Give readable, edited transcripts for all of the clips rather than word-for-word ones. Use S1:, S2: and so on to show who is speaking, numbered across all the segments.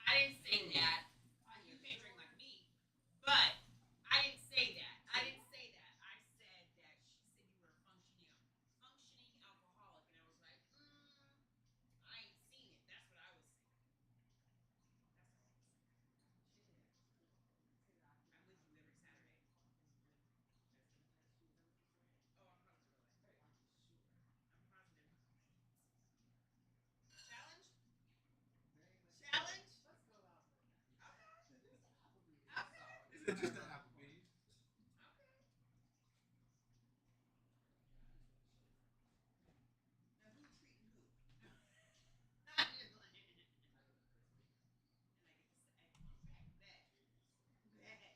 S1: I didn't say that. You can't drink like me. But I didn't say that. I didn't say that. I said that she said you were a functioning alcoholic, and I was like, I ain't seen it. That's what I was saying. That's all I was saying. I'm with you every Saturday. Oh, I'm positive of it. I'm positive. Challenge? Challenge?
S2: Is it just the
S1: Okay.
S2: Applebee's?
S1: Okay. Now who treating who? And I get to say, bet. Bet.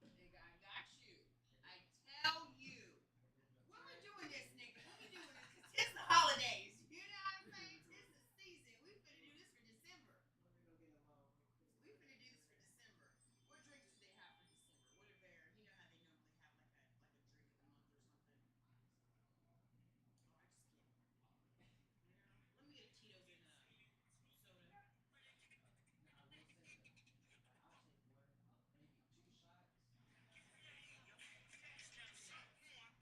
S1: Nigga, I got you. I tell you. When we doing this, nigga? When we doing this? Cause it's the holidays. You know what I'm saying? It's the season. We finna do this for December. We finna do this for December. What drinks do they have for December? What are their? You know how they normally have like a drink of the month or something. Oh, I just get. Let me get a Tito's and a soda. Now I will say this. I'll take one, maybe two shots. Yes.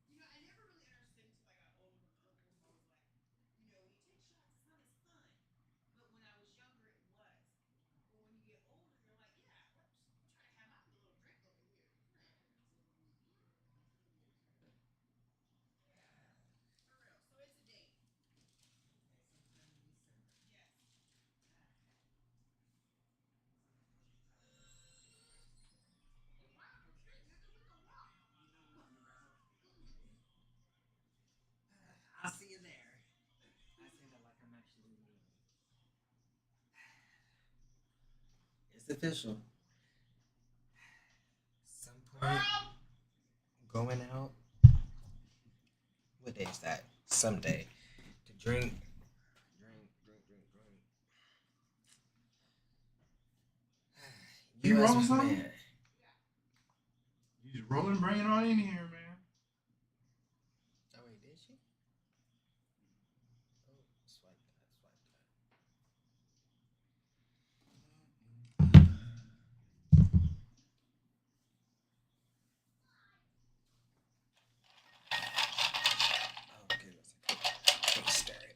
S1: You know, I never really understood until I got older when my uncle was always like, when you take shots, it's not as fun. But when I was younger, it was. But when you get older, you're like, yeah, let's try to have my little drink over here. Yeah. For real. So it's a date. Okay, sometime in December. Yes. Grab a drink, nigga. We can walk.
S3: I'll see you there. I say that like I'm actually leaving. It's official. Some point
S1: Girl.
S3: going out. What day is that? Someday to drink.
S2: You
S3: You as
S2: rolling
S3: a
S2: something?
S3: man.
S2: You just rolling, bring it on in here, man.
S3: Oh wait, did she? Oh, swipe that. Oh goodness, I can't stir it.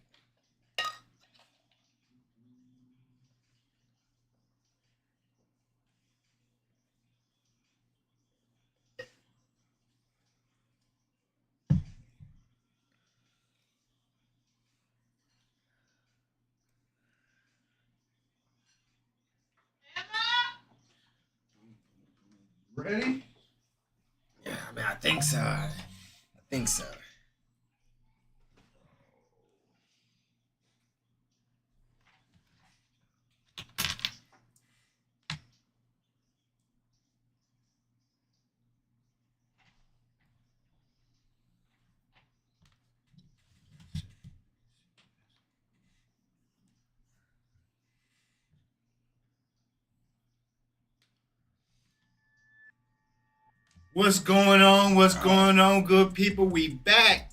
S1: Emma.
S2: Ready?
S3: Yeah, I mean, I think so. I think so.
S2: What's going on? What's going on, good people? We back.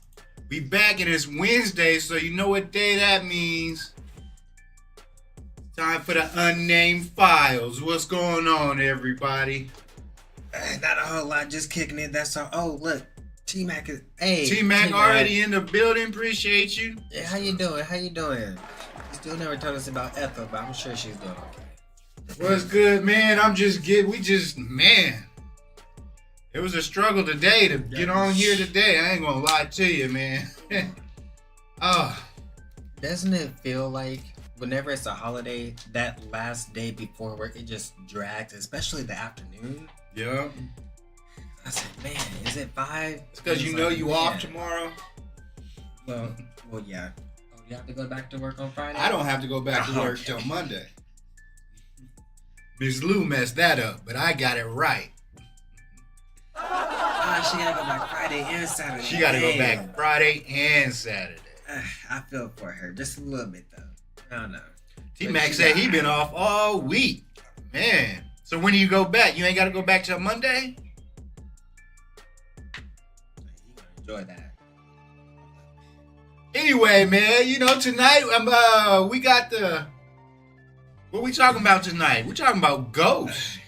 S2: We back, and it's Wednesday, so you know what day that means. Time for the unnamed files. What's going on, everybody?
S3: Not a whole lot, just kicking it. That's all. Oh, look, T-Mac is... Hey,
S2: T-Mac already in the building. Appreciate you.
S3: Hey, how you doing? How you doing? You still never told us about Ethel, but I'm sure she's doing okay.
S2: What's good, man? Man. It was a struggle today to get on here today. I ain't gonna lie to you, man. Oh.
S3: Doesn't it feel like whenever it's a holiday, that last day before work, it just drags, especially the afternoon?
S2: Yeah.
S3: I said, man, is it 5?
S2: It's because you know you off tomorrow.
S3: Well, yeah. Oh, you have to go back to work on Friday?
S2: I don't have to go back to work till Monday. Miss Lou messed that up, but I got it right.
S3: She gotta go back Friday and Saturday.
S2: She gotta go back Friday and Saturday.
S3: I feel for her just a little bit though. I don't know.
S2: T-Mac said he been off all week. Man. So when do you go back? You ain't gotta go back till Monday?
S3: Enjoy that.
S2: Anyway, man, you know, tonight we got the... What we talking about tonight? We talking about ghosts.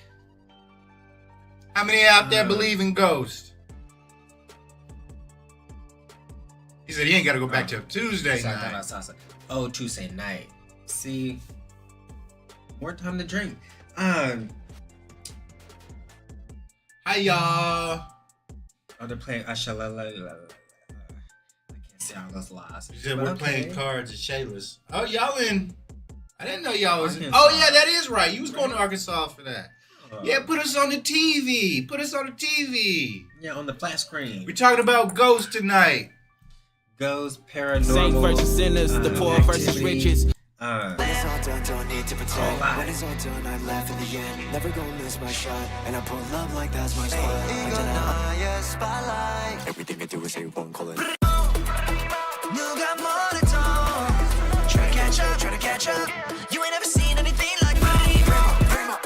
S2: How many out there believe in ghosts? He said he ain't got to go back till Tuesday night.
S3: Oh, Tuesday night. See, more time to drink. Hi
S2: y'all.
S3: Oh, they're playing Ashalala. I can't say all those lies.
S2: You said we're playing cards at Shayla's. Oh, y'all in... I didn't know y'all was...
S3: Arkansas.
S2: Oh, yeah, that is right. You was going to Arkansas for that. Yeah, put us on the TV. Put us on the TV.
S3: Yeah, on the flat screen.
S2: We're talking about ghosts tonight.
S3: Ghosts, paranormal.
S4: Saints versus sinners, the poor versus riches.
S5: When it's all done, don't need to pretend. When it's all done, I laugh in the end. Never gonna miss my shot, and I pull up like that's my spot. Eagle eye, spotlight. Everything I do is say one call it. 누가 뭐래도 try to catch up. You ain't never seen anything like me.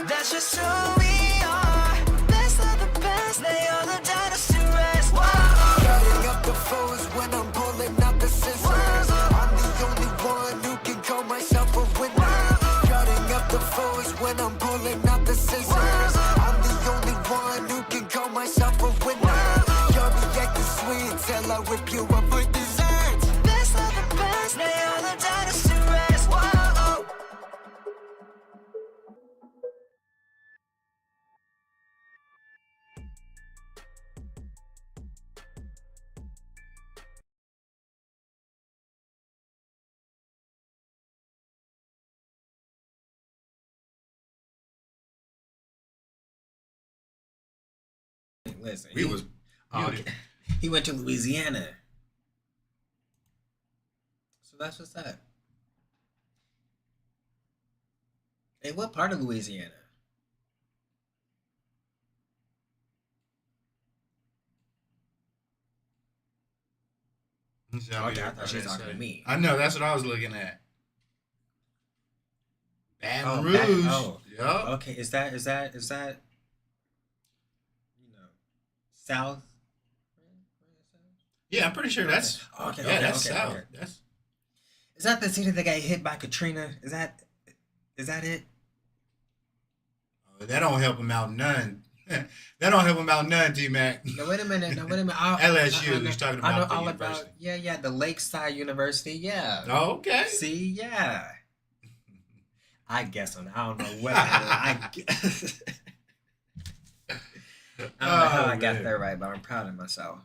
S5: That's just who we are. Best of the best, they are the dinosaurs. Cutting up the foes when I'm pulling out the scissors. I'm the only one who can call myself a winner. Cutting up the foes when I'm pulling out the scissors. I'm the only one who can call myself a winner. You'll be acting sweet till I whip you up for dessert. Best of the best, they are the dinosaurs.
S3: Listen, he went to Louisiana. So that's what's up. Hey, what part of Louisiana? Okay, I thought she was talking to me.
S2: I know, that's what I was looking at. Baton Rouge. Yup.
S3: Okay, is that south?
S2: Yeah, I'm pretty sure that's that's south.
S3: Okay. Is that the city that got hit by Katrina? Is that it?
S2: Oh, that don't help him out none. That don't help him out none, T-Mac.
S3: No, wait a minute.
S2: LSU, he's talking about the university.
S3: The Lakeside University, yeah.
S2: Oh, okay.
S3: See, yeah. I guess I don't know what I guess. I don't know how I got that right, but I'm proud of myself.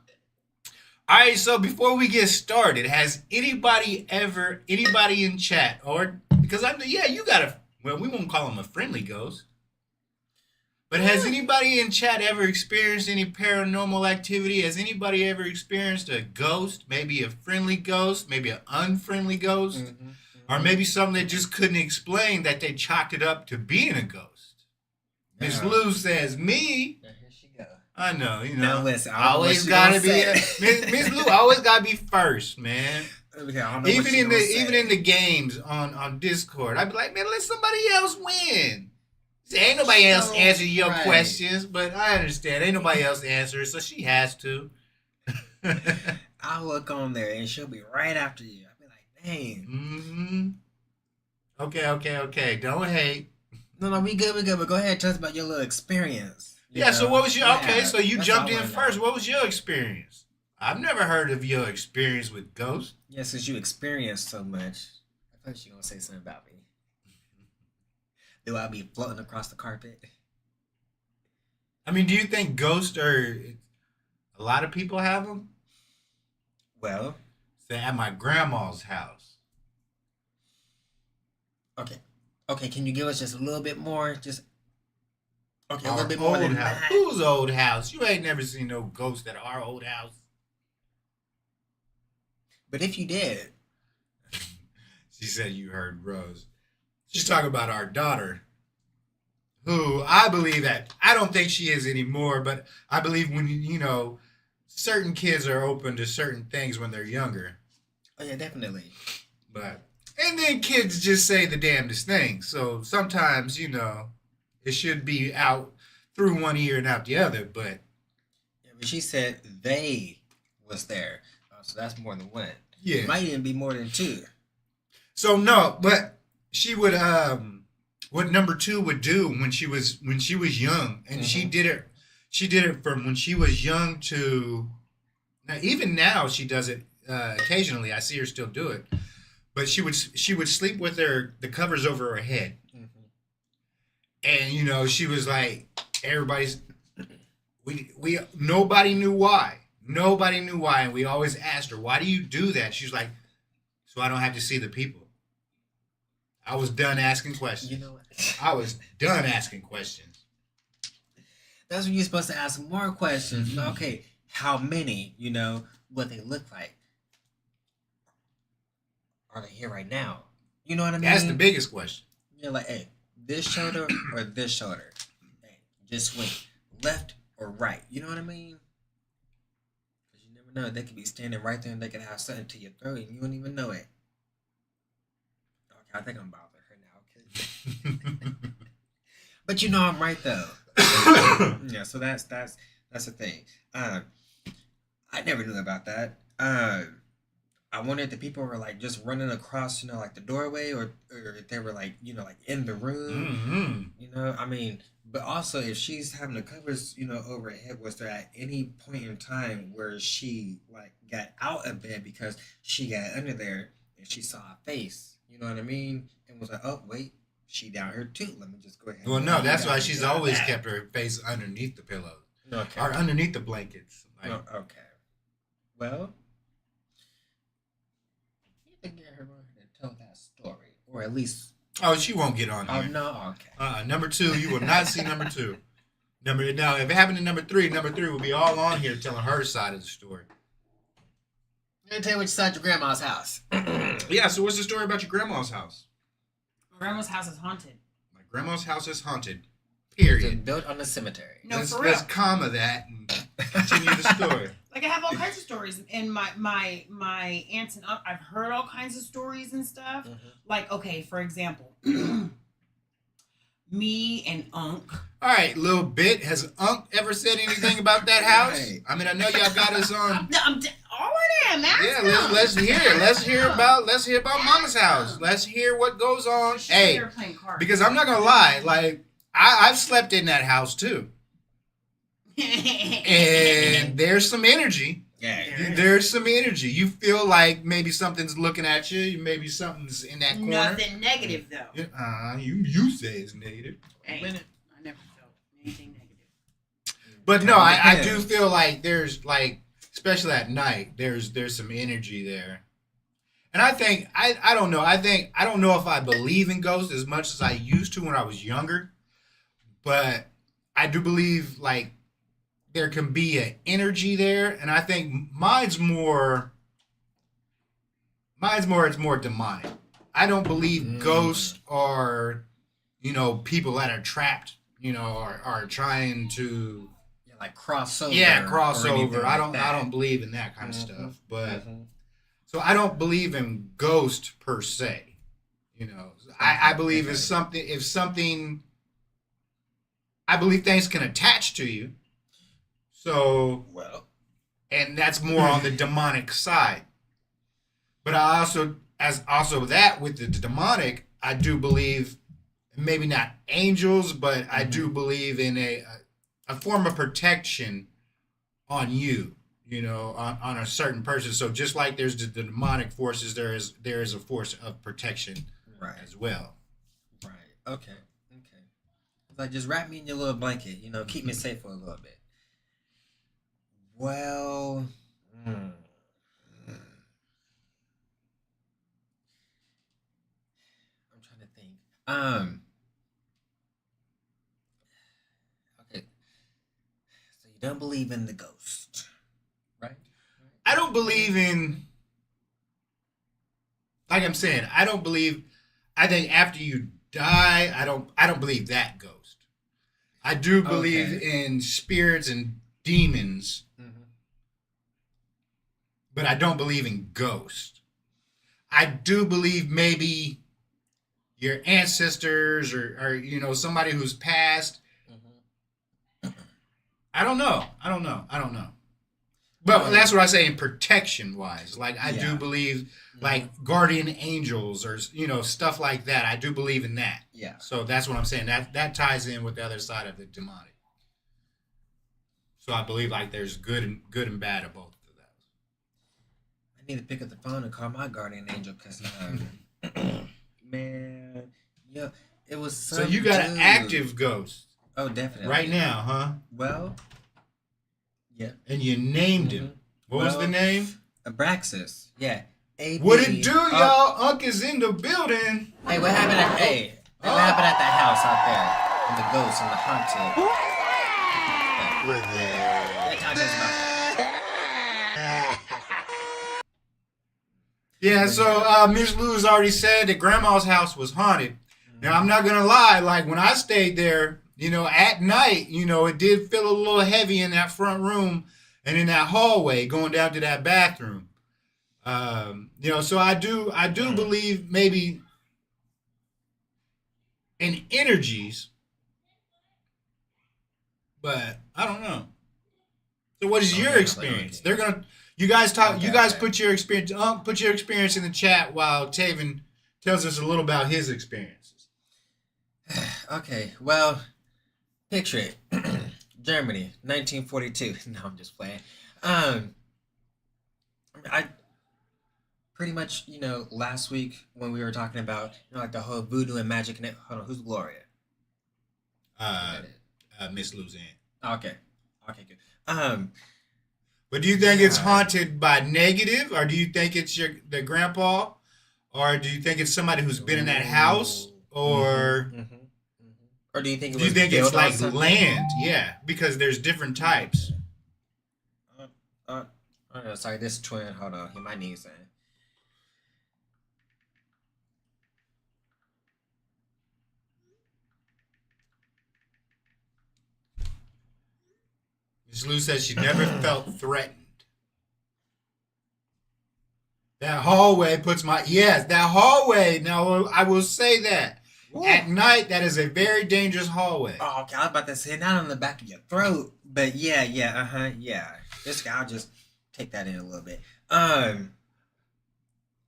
S2: All right, so before we get started, has anybody in chat, or because we won't call him a friendly ghost, but has anybody in chat ever experienced any paranormal activity? Has anybody ever experienced a ghost, maybe a friendly ghost, maybe an unfriendly ghost, or maybe something they just couldn't explain that they chalked it up to being a ghost? Miss Lou says, me. I know,
S3: Now listen,
S2: always gotta be Miss Lou. Always gotta be first, man. Even in the games on Discord, I'd be like, man, let somebody else win. Ain't nobody else answer your questions, but I understand. Ain't nobody else answer, so she has to.
S3: I'll look on there and she'll be right after you. I'll be like, dang.
S2: Okay. Don't hate.
S3: No, we good. But go ahead, tell us about your little experience.
S2: So what was your... Okay, so you jumped in first. What was your experience? I've never heard of your experience with ghosts.
S3: Yeah, since you experienced so much, I thought you were gonna say something about me. Do I be floating across the carpet?
S2: I mean, do you think ghosts are? A lot of people have them.
S3: Well,
S2: Say at my grandma's house.
S3: okay. Okay, can you give us just a little bit more? Just okay, a
S2: Our
S3: little bit more
S2: old
S3: than
S2: house.
S3: that.
S2: Whose old house? You ain't never seen no ghost at our old house.
S3: But if you did,
S2: She said you heard Rose. She's talking about our daughter, who I believe that I don't think she is anymore, but I believe when certain kids are open to certain things when they're younger.
S3: oh yeah, definitely.
S2: And then kids just say the damnedest things. So sometimes, it should be out through one ear and out the other, but
S3: Yeah, but she said they was there, so that's more than one.
S2: yeah.
S3: Might even be more than two.
S2: So no, but she would what number 2 would do when she was young, and she did it from when she was young to now. Even now she does it occasionally. I see her still do it, but she would sleep with the covers over her head, and she was like everybody's. We nobody knew why. Nobody knew why, and we always asked her, "Why do you do that?" She's like, "So I don't have to see the people." I was done asking questions.
S3: You know what?
S2: I was done asking questions.
S3: That's when you're supposed to ask more questions. Okay, how many? What they look like. Are they here right now? You know what I mean?
S2: That's the biggest question.
S3: You're like, hey, this shoulder or this shoulder? Hey, just swing left or right. You know what I mean? Because you never know. They could be standing right there and they could have something to your throat and you don't even know it. Okay, I think I'm bothering her now. But I'm right though. Yeah, so that's the thing. I never knew about that. I wonder if the people were like just running across, like the doorway, or if they were like, like in the room. I mean, but also if she's having the covers, over her head, was there at any point in time where she like got out of bed because she got under there and she saw a face? You know what I mean? And was like, oh wait, she down here too. Let me just go ahead.
S2: Well, no, that's why she's always
S3: kept.
S2: kept her face underneath the pillows
S3: Okay.
S2: or underneath the blankets. Like,
S3: Oh, okay. Well, you need to get her on here to tell that story, or at least.
S2: oh, she won't get on
S3: Oh
S2: here.
S3: no. Okay.
S2: Number 2, you will not see number 2. Now, if it happened to number 3 will be all on here telling her side of the story.
S3: Let me tell you what's inside your grandma's house.
S2: Yeah. So, what's the story about your grandma's house?
S1: My grandma's house is haunted.
S2: My grandma's house is haunted.
S3: It's
S2: Period.
S3: built on a cemetery.
S1: No,
S2: let's,
S1: for real.
S2: let's comma that and continue the story.
S1: Like I have all kinds of stories, and my aunts and I've heard all kinds of stories and stuff. Like, okay, for example, me and Unc.
S2: All right, little bit. Has Unc ever said anything about that house?
S3: Right.
S2: I mean, I know y'all got us on.
S1: I'm all of them. Ask
S2: Yeah,
S1: them.
S2: let's hear it. Let's hear about Mama's house. Let's hear what goes on. Hey,
S1: They're playing cards.
S2: because I'm not gonna lie, like I've slept in that house too, and there's some energy.
S3: Yeah.
S2: There's some energy. You feel like maybe something's looking at you. Maybe something's in that corner.
S1: Nothing negative though.
S2: You say it's negative.
S1: Hey, I never felt anything negative.
S2: But no, I do feel like there's like, especially at night, there's some energy there. And I think I don't know. I don't know if I believe in ghosts as much as I used to when I was younger. But I do believe like there can be an energy there, and I think mine's more it's more demonic. I don't believe ghosts are, people that are trapped, are trying to
S3: Like crossover.
S2: yeah,
S3: or
S2: crossover.
S3: anything
S2: I
S3: like that.
S2: I don't believe in that kind of
S3: Mhm.
S2: stuff. But
S3: Mhm.
S2: so I don't believe in ghost per se. I believe it's something. If something, I believe things can attach to you. So,
S3: Well,
S2: and that's more on the demonic side. But I also that with the demonic, I do believe maybe not angels, but I do believe in a form of protection on you. you know, on a certain person. So just like there's the demonic forces, there is a force of protection
S3: Right.
S2: as well.
S3: Right. Okay. Okay. It's like just wrap me in your little blanket. You know, keep me safe for a little bit. Well. I'm trying to think. Okay. So you don't believe in the ghost, right?
S2: I don't believe in, like I'm saying, I think after you die, I don't believe that ghost. I do believe
S3: Okay.
S2: in spirits and demons, but I don't believe in ghosts. I do believe maybe your ancestors or you know, somebody who's passed. I don't know. But that's what I say in protection wise. Like I do
S3: Yeah.
S2: believe like guardian angels or you know stuff like that. I do believe in that.
S3: Yeah.
S2: So that's what I'm saying. That ties in with the other side of the demonic. So I believe like there's good and bad of both of those.
S3: I need to pick up the phone and call my guardian angel because, man, yeah, it was
S2: So
S3: some
S2: you got an
S3: dude.
S2: active ghost
S3: Oh, definitely.
S2: right now, huh?
S3: Well, yeah.
S2: And you named him. What was the
S3: Well,
S2: name?
S3: Abraxas. Yeah. AB.
S2: What it do,
S3: Oh,
S2: y'all? Unc is in the building.
S3: Hey, what happened at what happened at the house out there? And the ghosts and the haunted. That time is
S2: Yeah, so Miss Lou's already said that Grandma's house was haunted. Now I'm not gonna lie, like when I stayed there, you know, at night, you know, it did feel a little heavy in that front room and in that hallway going down to that bathroom. You know, so I do believe maybe in energies, but I don't know. So what is your experience? They're gonna you guys put your experience in the chat while Taven tells us a little about his experiences.
S3: Okay, well, picture it. Germany, 1942. No, I'm just playing. I pretty much, you know, last week when we were talking about, you know, like the whole voodoo and magic and it. Hold on, who's Gloria?
S2: Miss Luzanne.
S3: Okay, good.
S2: But do you think it's haunted by negative, or do you think it's the grandpa, or do you think it's somebody who's been in that house, or
S3: or do you think it
S2: do
S3: was
S2: you think
S3: built
S2: it's
S3: on
S2: like
S3: something?
S2: land? Yeah, because there's different types.
S3: Oh no, sorry, this twin. Hold on, he might need something.
S2: Miss Lou says she never felt threatened. That hallway that hallway. Now I will say that.
S3: Ooh.
S2: At night, that is a very dangerous hallway.
S3: Oh, okay, I was about to say not on the back of your throat, but yeah. This guy, I'll just take that in a little bit.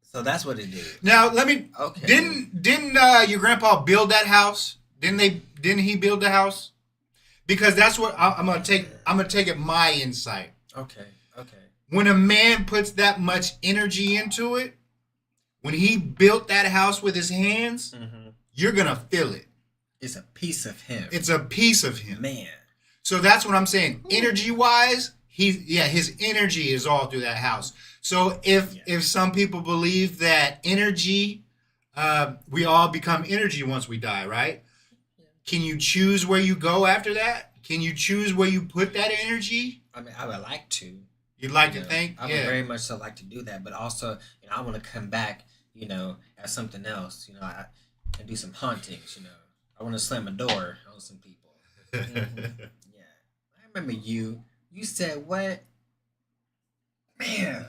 S3: So that's what it did.
S2: Now let me.
S3: Okay.
S2: Didn't your grandpa build that house? Didn't he build the house? Because that's what I'm gonna take. I'm gonna take it my insight.
S3: Okay.
S2: When a man puts that much energy into it, when he built that house with his hands, you're gonna feel it.
S3: It's a piece of him.
S2: It's a piece of him.
S3: Man.
S2: So that's what I'm saying. Energy wise, his energy is all through that house. So if some people believe that energy, we all become energy once we die, right? Can you choose where you go after that? Can you choose where you put that energy?
S3: I mean, I would like to.
S2: You'd like
S3: You
S2: to
S3: know,
S2: think?
S3: I would very much so like to do that, but also, you know, I want to come back, you know, as something else, you know, and do some hauntings, you know. I want to slam a door on some people. Yeah. I remember you said what? Man,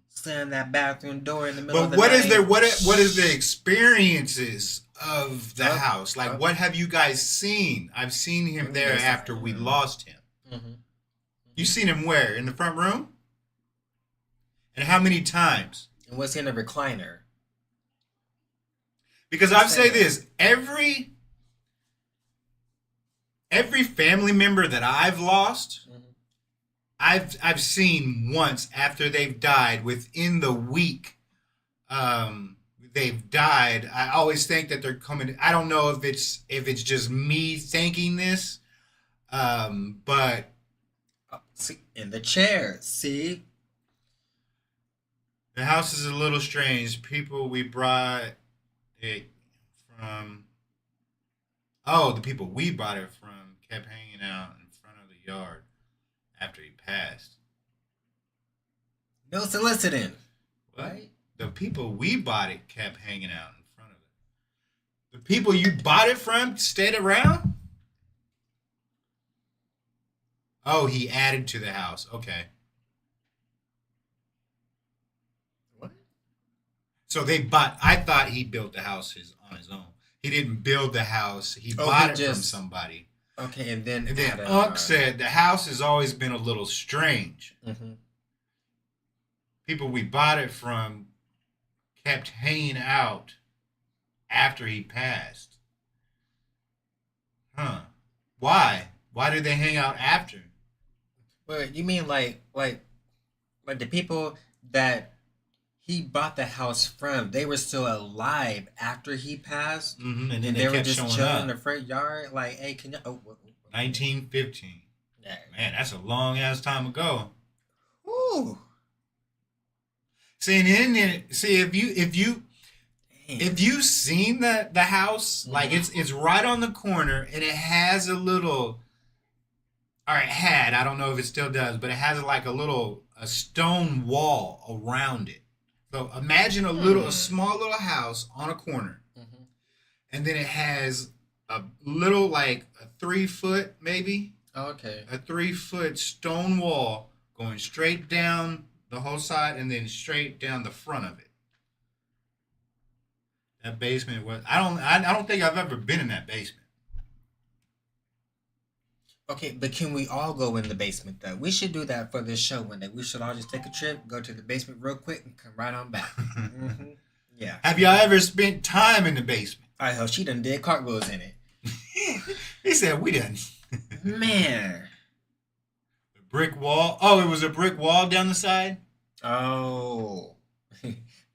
S3: slam that bathroom door in the middle of
S2: But
S3: the
S2: what
S3: night.
S2: is there? What is the experiences of the house? Like, what have you guys seen? I've seen him there after we lost him. You seen him where? In the front room? And how many times?
S3: And was he in a recliner?
S2: Because I'll say this: every family member that I've lost, I've seen once after they've died within the week. They've died. I always think that they're coming. I don't know if it's just me thinking this, but
S3: See, in the chair. See,
S2: the house is a little strange. People we brought it from. Oh, the people we brought it from kept hanging out in front of the yard after he passed.
S3: no soliciting.
S2: What?
S3: Right?
S2: The people we bought it kept hanging out in front of it. The people you bought it from stayed around? Oh, he added to the house. Okay.
S3: What?
S2: So they bought. I thought he built the house on his own. He didn't build the house. He bought it from somebody.
S3: Okay, and then
S2: Unc said the house has always been a little strange.
S3: Mm-hmm.
S2: People we bought it from kept hanging out after he passed. Huh. Why? Why did they hang out after?
S3: Wait, you mean like the people that he bought the house from? They were still alive after he passed,
S2: Mm-hmm. And then
S3: and
S2: they
S3: they were
S2: kept
S3: just
S2: showing
S3: chilling
S2: up.
S3: in the front yard. Like, hey, can you?
S2: 1915.
S3: Yeah.
S2: Man, that's a long ass time ago.
S3: Ooh.
S2: See, and then if you
S3: Damn.
S2: seen the house, like it's right on the corner, and it has a little. Or it had. I don't know if it still does, but it has like a stone wall around it. So imagine a small little house on a corner,
S3: Mhm.
S2: and then it has a little like a 3 foot maybe
S3: Okay.
S2: a 3 foot stone wall going straight down the whole side and then straight down the front of it. That basement was. I don't think I've ever been in that basement.
S3: Okay, but can we all go in the basement though? We should do that for this show one day. We should all just take a trip, go to the basement real quick, and come right on back. Mm-hmm. Yeah.
S2: Have y'all ever spent time in the basement?
S3: I hope she done did cartwheels in it.
S2: He said we done.
S3: Man.
S2: The brick wall. Oh, it was a brick wall down the side?
S3: Oh.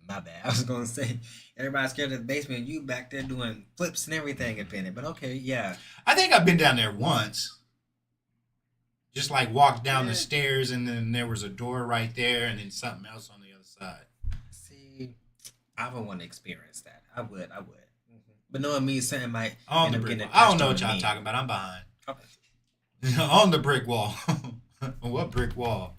S3: My bad. I was gonna say everybody's scared of the basement. You back there doing flips and everything up in it. But okay, yeah.
S2: I think I've been down there once. Just like walked down the
S3: Yeah.
S2: stairs and then there was a door right there and then something else on the other side.
S3: See, I would want to experience that. I would. Mm-hmm. But knowing me, something might
S2: On
S3: end
S2: the
S3: up
S2: brick
S3: getting
S2: wall. I don't
S3: attached
S2: know
S3: to
S2: what y'all
S3: me.
S2: talking about. I'm behind.
S3: Okay.
S2: On the brick wall. What brick wall?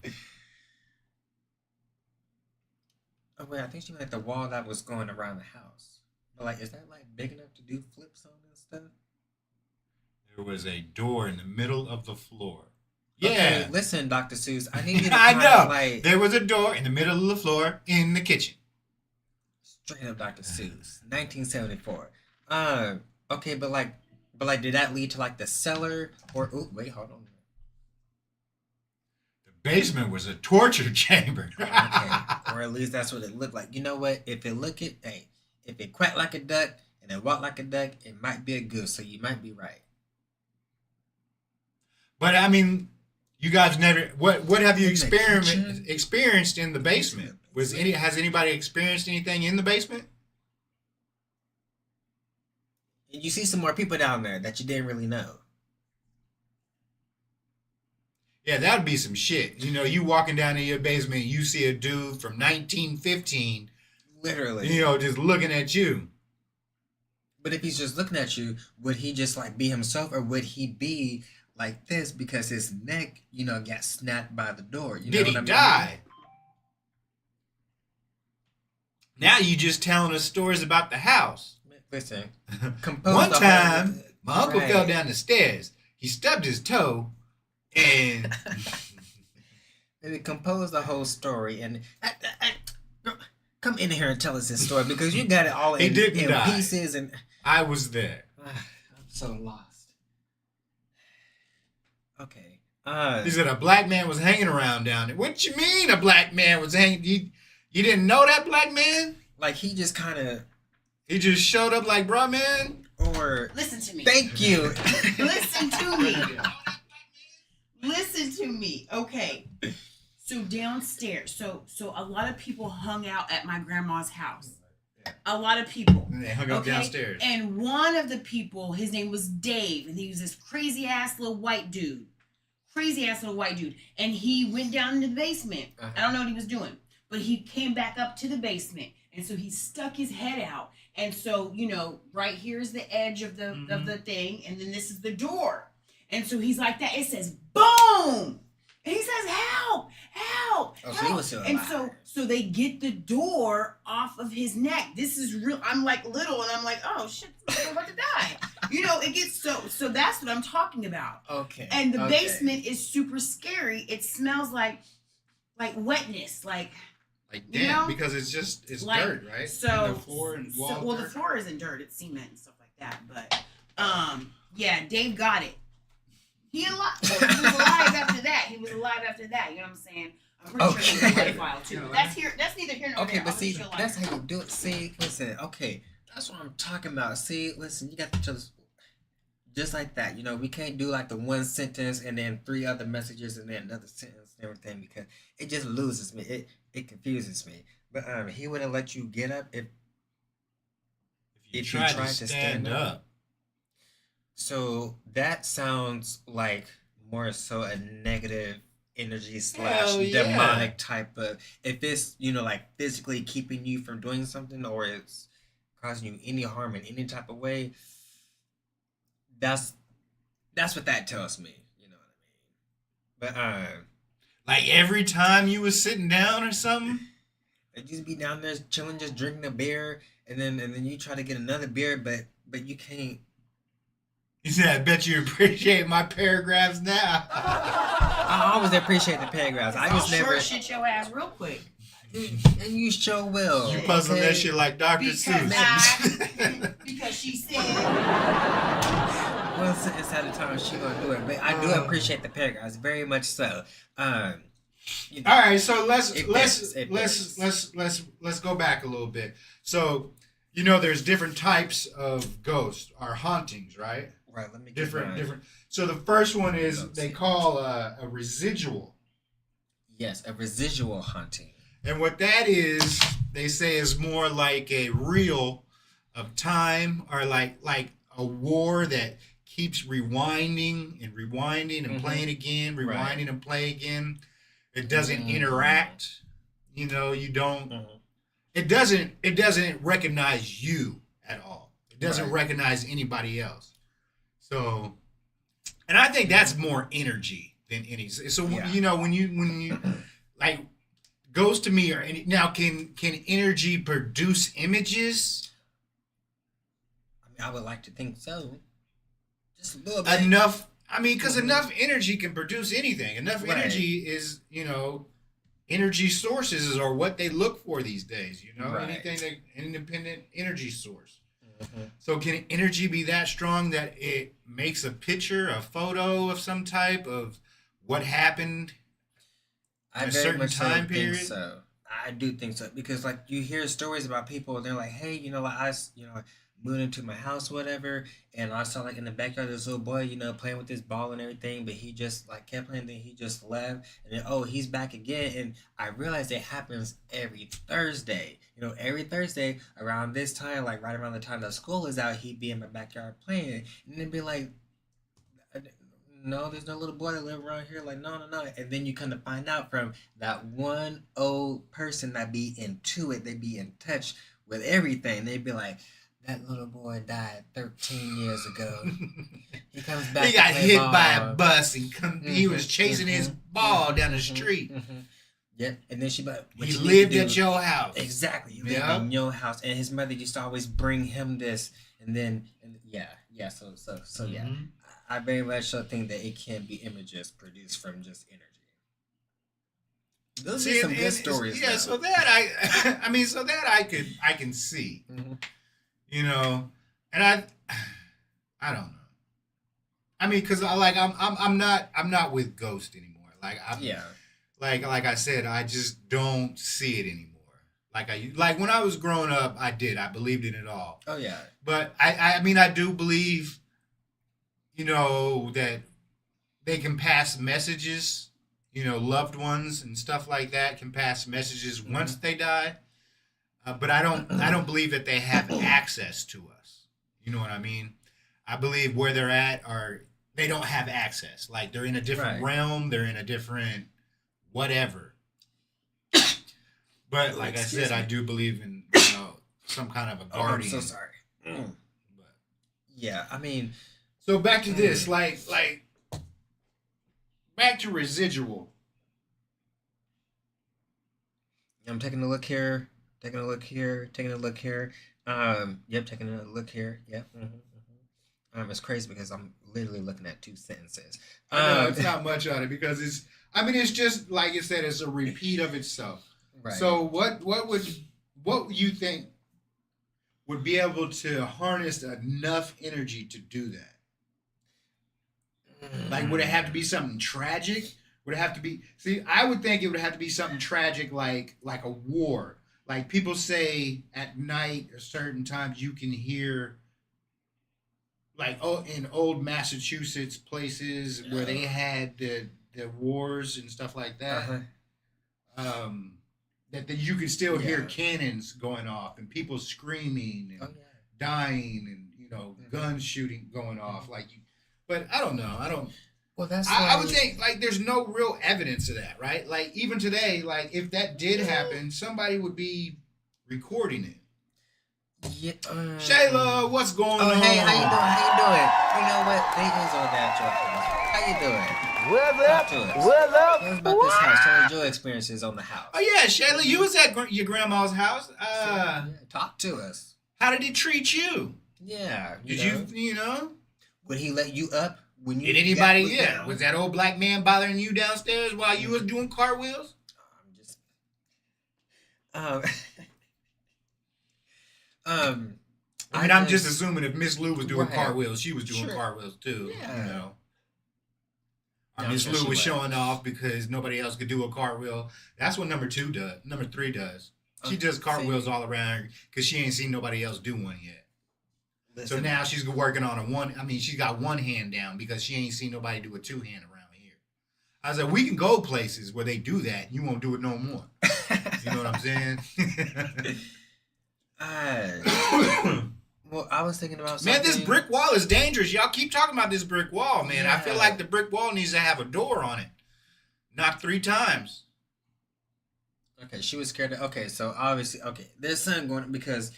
S3: Oh wait, I think she meant the wall that was going around the house. But like, is that like big enough to do flips on and stuff?
S2: There was a door in the middle of the floor. Yeah.
S3: Okay, listen, Dr. Seuss, I need you to
S2: I
S3: kinda,
S2: know.
S3: like
S2: There was a door in the middle of the floor in the kitchen.
S3: straight up Dr. Seuss, 1974. Okay, but like, did that lead to like the cellar or? Oh, wait, hold on.
S2: The basement was a torture chamber.
S3: Okay, or at least that's what it looked like. You know what? If it quacked like a duck and it walked like a duck, it might be a goose. So you might be right.
S2: But I mean, you guys never. What have you
S3: In the kitchen?
S2: experienced in the basement? Has anybody experienced anything in the basement?
S3: And you see some more people down there that you didn't really know.
S2: Yeah, that would be some shit. You know, you walking down in your basement, you see a dude from 1915,
S3: Literally.
S2: you know, just looking at you.
S3: But if he's just looking at you, would he just like be himself, or would he be like this because his neck, got snapped by the door? You
S2: Did
S3: know
S2: he
S3: what I mean?
S2: die? Now you just telling us stories about the house.
S3: Listen, compose
S2: One
S3: the
S2: time,
S3: whole-
S2: my uncle
S3: Right.
S2: fell down the stairs. He stubbed his toe, and
S3: Maybe compose the whole story and come in here and tell us this story because you got it all
S2: He
S3: in
S2: didn't die.
S3: pieces and
S2: I was there.
S3: I'm so lost. Okay.
S2: He said a black man was hanging around down there. What you mean a black man was hanging? You didn't know that black man?
S3: Like he just kind of,
S2: He just showed up like, bruh, man.
S3: or
S1: Listen to me.
S3: thank you.
S1: Listen to me. Listen to to me. Okay. So downstairs, so a lot of people hung out at my grandma's house. A lot of people.
S2: And they hung up downstairs.
S1: And one of the people, his name was Dave, and he was this crazy ass little white dude. And he went down in the basement. I don't know what he was doing, but he came back up to the basement, and so he stuck his head out. And so, right here is the edge of the thing, and then this is the door. And so he's like that. It says boom. And he says, help, help,
S3: Oh,
S1: help.
S3: so he was still
S1: And
S3: alive.
S1: so they get the door off of his neck. This is real. I'm like little, and I'm like, oh shit, I'm about to die. It gets so that's what I'm talking about.
S3: Okay.
S1: And the
S3: okay.
S1: basement is super scary. It smells like wetness, like
S2: because it's
S1: like,
S2: dirt, right?
S1: So
S2: and the floor and wall.
S1: the floor isn't dirt, it's cement and stuff like that. But yeah, Dave got it. He was alive after that. You know what I'm saying? I'm pretty sure he was a pedophile too. But that's neither here nor
S3: Okay,
S1: there.
S3: but
S1: I'm
S3: see,
S1: sure
S3: that's how you do it. See, listen, okay, that's what I'm talking about. See, listen, you got to just like that. We can't do like the one sentence and then 3 other messages and then another sentence and everything because it just loses me. It confuses me. But he wouldn't let you get up if
S2: you tried to stand up.
S3: So that sounds like more so a negative energy /
S2: Hell yeah.
S3: demonic type of, if it's like physically keeping you from doing something or it's causing you any harm in any type of way, that's what that tells me. You know what I mean? But
S2: like every time you was sitting down or something,
S3: it just be down there chilling, just drinking a beer, and then you try to get another beer, but you can't.
S2: He said, I bet you appreciate my paragraphs now.
S3: I always appreciate the paragraphs. I just never.
S1: Shit your ass real quick.
S3: And you sure will.
S2: You puzzle that shit like Dr. Seuss.
S1: Because she said.
S3: One sentence at a time, she gonna do it. But I do appreciate the paragraphs very much so.
S2: All right, so let's go back a little bit. So, there's different types of ghosts or hauntings, right?
S3: Right. Let me get
S2: different. So the first one is they call a residual.
S3: Yes, a residual haunting.
S2: And what that is, they say, is more like a reel of time or like a war that keeps rewinding and playing again, rewinding and play again. It doesn't interact. You don't. It doesn't recognize you at all. It doesn't recognize anybody else. So, and I think that's more energy than any. So when you like goes to me or now can energy produce images?
S3: I mean, I would like to think so. Just a little bit.
S2: Enough. I mean, because enough energy can produce anything. Enough energy is energy sources are what they look for these days. Anything that independent energy source. So can energy be that strong that it makes a picture, a photo of some type of what happened in a certain time period?
S3: Think so. I do think so because like you hear stories about people and they're like, hey, I moved into my house, whatever, and I saw like in the backyard this little boy, playing with this ball and everything, but he just like kept playing, then he just left, and then he's back again, and I realized it happens every Thursday. Every Thursday around this time, like right around the time that school is out, he'd be in my backyard playing, and it'd be like, no, there's no little boy that live around here. Like, no. And then you come to find out from that one old person that be into it, they be in touch with everything. They'd be like, that little boy died 13 years ago. He comes back.
S2: He got hit by a bus and he was chasing his ball down the street.
S3: Yeah, and then he
S2: lived at your house.
S3: Exactly, he lived in your house, and his mother used to always bring him this, and yeah. So yeah, I very much so think that it can be images produced from just energy. Those are some good stories.
S2: Yeah, so that I can see. And I don't know. I mean, because I'm not with Ghost anymore. Like I said, I just don't see it anymore. Like when I was growing up, I believed in it all.
S3: Oh yeah.
S2: But I mean, I do believe, that they can pass messages loved ones and stuff like that can pass messages once they die. But I don't believe that they have access to us. You know what I mean? I believe where they're at they don't have access. Like they're in a different realm. They're in a different whatever. But like I said, I do believe in some kind of a guardian.
S3: I'm so sorry. But, yeah, I mean.
S2: So back to this, like back to residual.
S3: I'm taking a look here. Taking a look here. Taking a look here. Yep, taking a look here. Yep. It's crazy because I'm literally looking at 2 sentences.
S2: I know it's not much on it because it's just like you said, it's a repeat of itself.
S3: Right.
S2: So what would you think would be able to harness enough energy to do that? Like, would it have to be something tragic? Would it have to be? See, I would think it would have to be something tragic, like a war. Like people say at night or certain times you can hear, like in old Massachusetts places where they had the wars and stuff like that. That you can still hear cannons going off and people screaming and dying and guns shooting going off but I don't know.
S3: Well, that's.
S2: I would think like there's no real evidence of that, right? Like even today, like if that did happen, somebody would be recording it.
S3: Yeah.
S2: Shayla, what's going on?
S3: Hey, how you doing? You know what? They is on that joke. How you doing? What up? Tell us about this house. Tell us your experiences on the house.
S2: Oh yeah, Shayla, you was at your grandma's house.
S3: Talk to us.
S2: How did he treat you?
S3: Yeah.
S2: Did you know?
S3: Would he let you up when you?
S2: Did anybody? Was that old black man bothering you downstairs while you was doing cartwheels? I'm just assuming if Miss Lou was doing cartwheels, she was doing cartwheels too.
S3: Yeah.
S2: Or Miss Lou was showing off because nobody else could do a cartwheel. That's what number 3 does. She does cartwheels all around because she ain't seen nobody else do one yet. Listen. So now she's working on she's got one hand down because she ain't seen nobody do a 2-hand around here. I was like, we can go places where they do that. You won't do it no more. You know what I'm saying?
S3: Well, I was thinking about something.
S2: Man, this brick wall is dangerous. Y'all keep talking about this brick wall, man. I feel like the brick wall needs to have a door on it. Knock 3 times.
S3: Okay, she was scared. So obviously, there's something going on because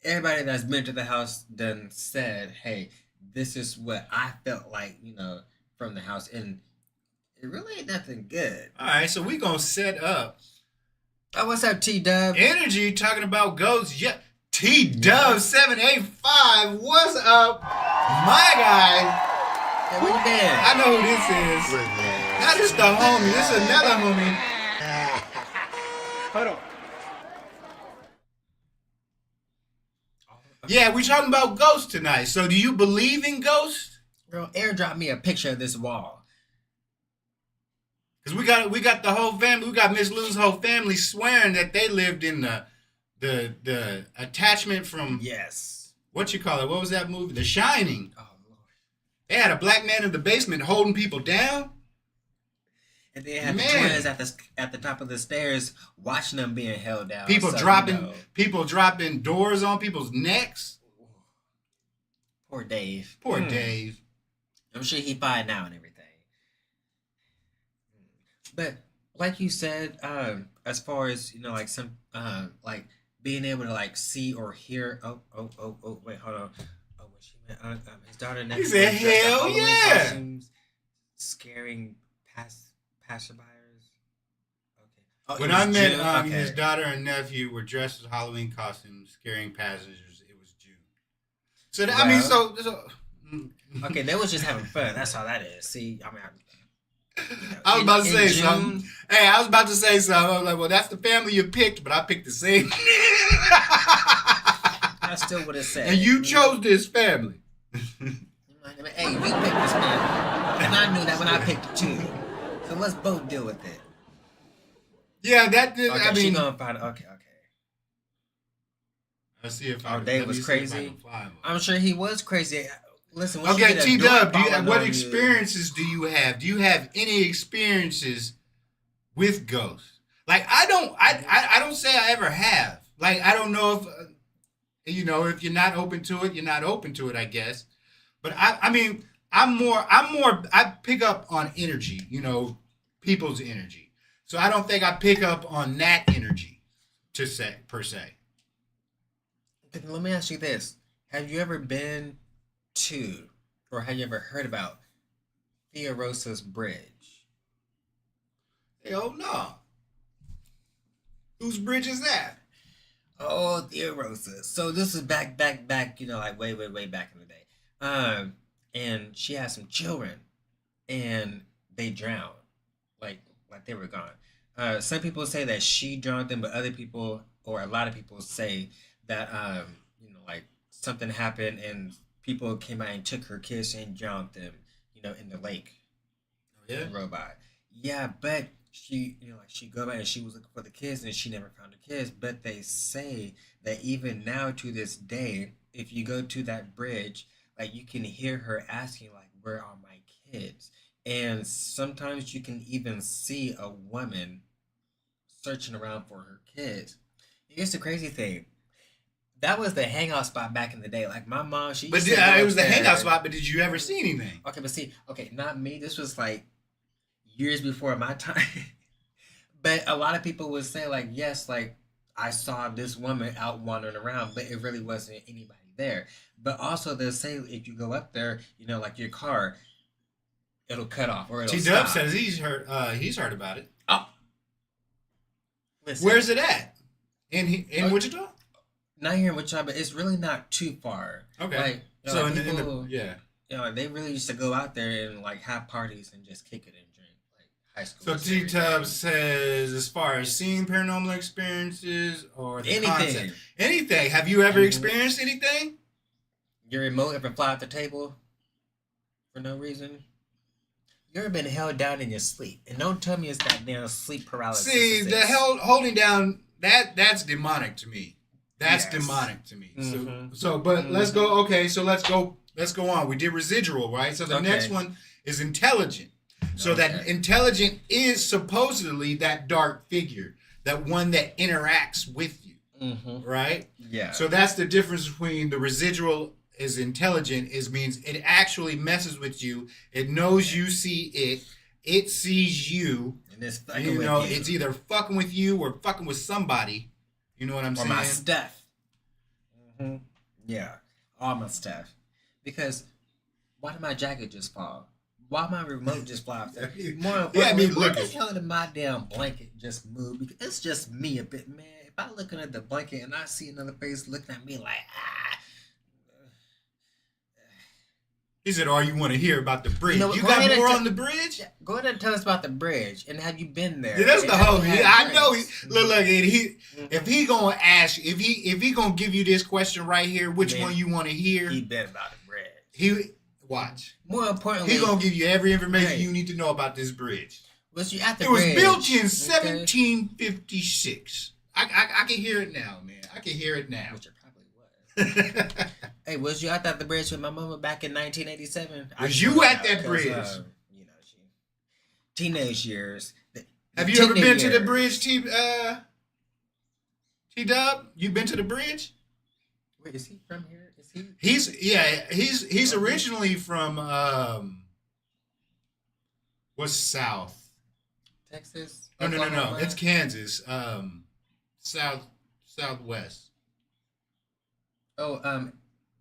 S3: everybody that's been to the house done said, hey, this is what I felt like, from the house. And it really ain't nothing good.
S2: All right, so we going to set up.
S3: Oh, what's up, T-Dub?
S2: Energy talking about ghosts. Yeah. T-Dub 785. What's up, my guy?
S3: Hey, where you been?
S2: I know who this is. Not just the homie. This is another homie. Hold on. Yeah, we're talking about ghosts tonight. So do you believe in ghosts?
S3: Girl, airdrop me a picture of this wall.
S2: Because we got the whole family. We got Miss Lou's whole family swearing that they lived in the attachment from what you call it? What was that movie? The Shining.
S3: Oh Lord.
S2: They had a black man in the basement holding people down.
S3: And they had the twins at the top of the stairs watching them being held down.
S2: People dropping doors on people's necks.
S3: Poor Dave.
S2: Dave.
S3: I'm sure he fine now and everything. But like you said, as far as like some like being able to like see or hear. Wait, hold on. Oh, what she meant? His daughter.
S2: He said, "Hell yeah!"
S3: Costumes, scaring passerbyers. Okay. Oh,
S2: when I met his daughter and nephew were dressed as Halloween costumes, scaring passengers. It was June. So
S3: okay, they was just having fun. That's how that is. See,
S2: I was about to say something. Hey, I was about to say something. I was like, well, that's the family you picked, but I picked the same.
S3: I still would have said.
S2: And you chose this family.
S3: Hey, we picked this family. And I knew that when I picked it too. So let's both deal with it.
S2: Yeah,
S3: she gonna find okay.
S2: Let's see if
S3: Dave was crazy. I'm sure he was crazy. Listen,
S2: okay, T-Dub, what experiences do you have? Do you have any experiences with ghosts. Like I don't say I ever have. Like I don't know if if you're not open to it, you're not open to it, I guess. But I mean, I pick up on energy, people's energy. So I don't think I pick up on that energy per se.
S3: Let me ask you this. Have you ever been to, or have you ever heard about Theorosa's Bridge?
S2: Hell no. Whose bridge is that?
S3: Oh, Theorosa. So this is back, like way back in the day. And she had some children, and they drowned, like they were gone. Some people say that she drowned them, but other people, or a lot of people, say that like something happened and people came out and took her kids and drowned them, in the lake.
S2: Oh yeah.
S3: Robot. Yeah, but she, she go back and she was looking for the kids and she never found the kids. But they say that even now to this day, if you go to that bridge, like you can hear her asking, like, "Where are my kids?" And sometimes you can even see a woman searching around for her kids. Here's the crazy thing. That was the hangout spot back in the day. Like my mom, she.
S2: But
S3: used to go
S2: it was the
S3: there.
S2: hangout spot. But did you ever see anything?
S3: Okay, not me. This was like years before my time. But a lot of people would say, like, yes, like I saw this woman out wandering around, but it really wasn't anybody there. But also they'll say if you go up there, like your car, it'll cut off or it'll
S2: T-Dub
S3: stop.
S2: says he's heard about it.
S3: Oh. Listen,
S2: Where's it at? In Wichita?
S3: not here in Wichita, but it's really not too far.
S2: Okay.
S3: Like,
S2: So
S3: like
S2: in the
S3: people,
S2: yeah.
S3: they really used to go out there and like have parties and just kick it and drink, like high school.
S2: So T-Tub says, as far as seeing paranormal experiences or the concept, anything. Have you ever experienced anything?
S3: Your remote ever fly off the table for no reason? You ever been held down in your sleep? And don't tell me it's that damn sleep paralysis.
S2: See, the holding down, that's demonic to me. That's demonic to me. So but let's go. Okay, so let's go on. We did residual, right? So the next one is intelligent. So that intelligent is supposedly that dark figure, that one that interacts with you, right?
S3: Yeah.
S2: So that's the difference between the residual is intelligent means it actually messes with you. It knows you see it. It sees you.
S3: And it's fucking with you.
S2: It's either fucking with you or fucking with somebody. You know what I'm saying?
S3: Or my stuff. Yeah, all my stuff. Because why did my jacket just fall? Why my remote just fly off there? More importantly, why the hell did my damn blanket just move? Because it's just me a bit, man. If I'm looking at the blanket and I see another face looking at me like,
S2: He said, "Oh, you want to hear about the bridge? You
S3: go
S2: got
S3: ahead
S2: more
S3: and
S2: on the bridge?
S3: Go ahead and tell us about the bridge. And have you been there?
S2: Yeah, that's the whole. I know. Look,
S3: and
S2: if he gonna ask, if he gonna give you this question right here, which one you want to hear?
S3: He bet about the bridge.
S2: He watch.
S3: More importantly,
S2: He gonna give you every information you need to know about this bridge.
S3: Was you at the
S2: It was
S3: bridge?
S2: built in 1756. I can hear it now, man. I can hear it now.
S3: Which it probably was. Hey, was you out at the bridge with my mama back in 1987?
S2: Was you at that bridge?
S3: Teenage years.
S2: Have you ever been to the bridge, T-Dub? You been to the bridge?
S3: Wait, is he from here? Is he?
S2: He's originally from what's south?
S3: Texas?
S2: No. It's Kansas. Southwest.
S3: Oh,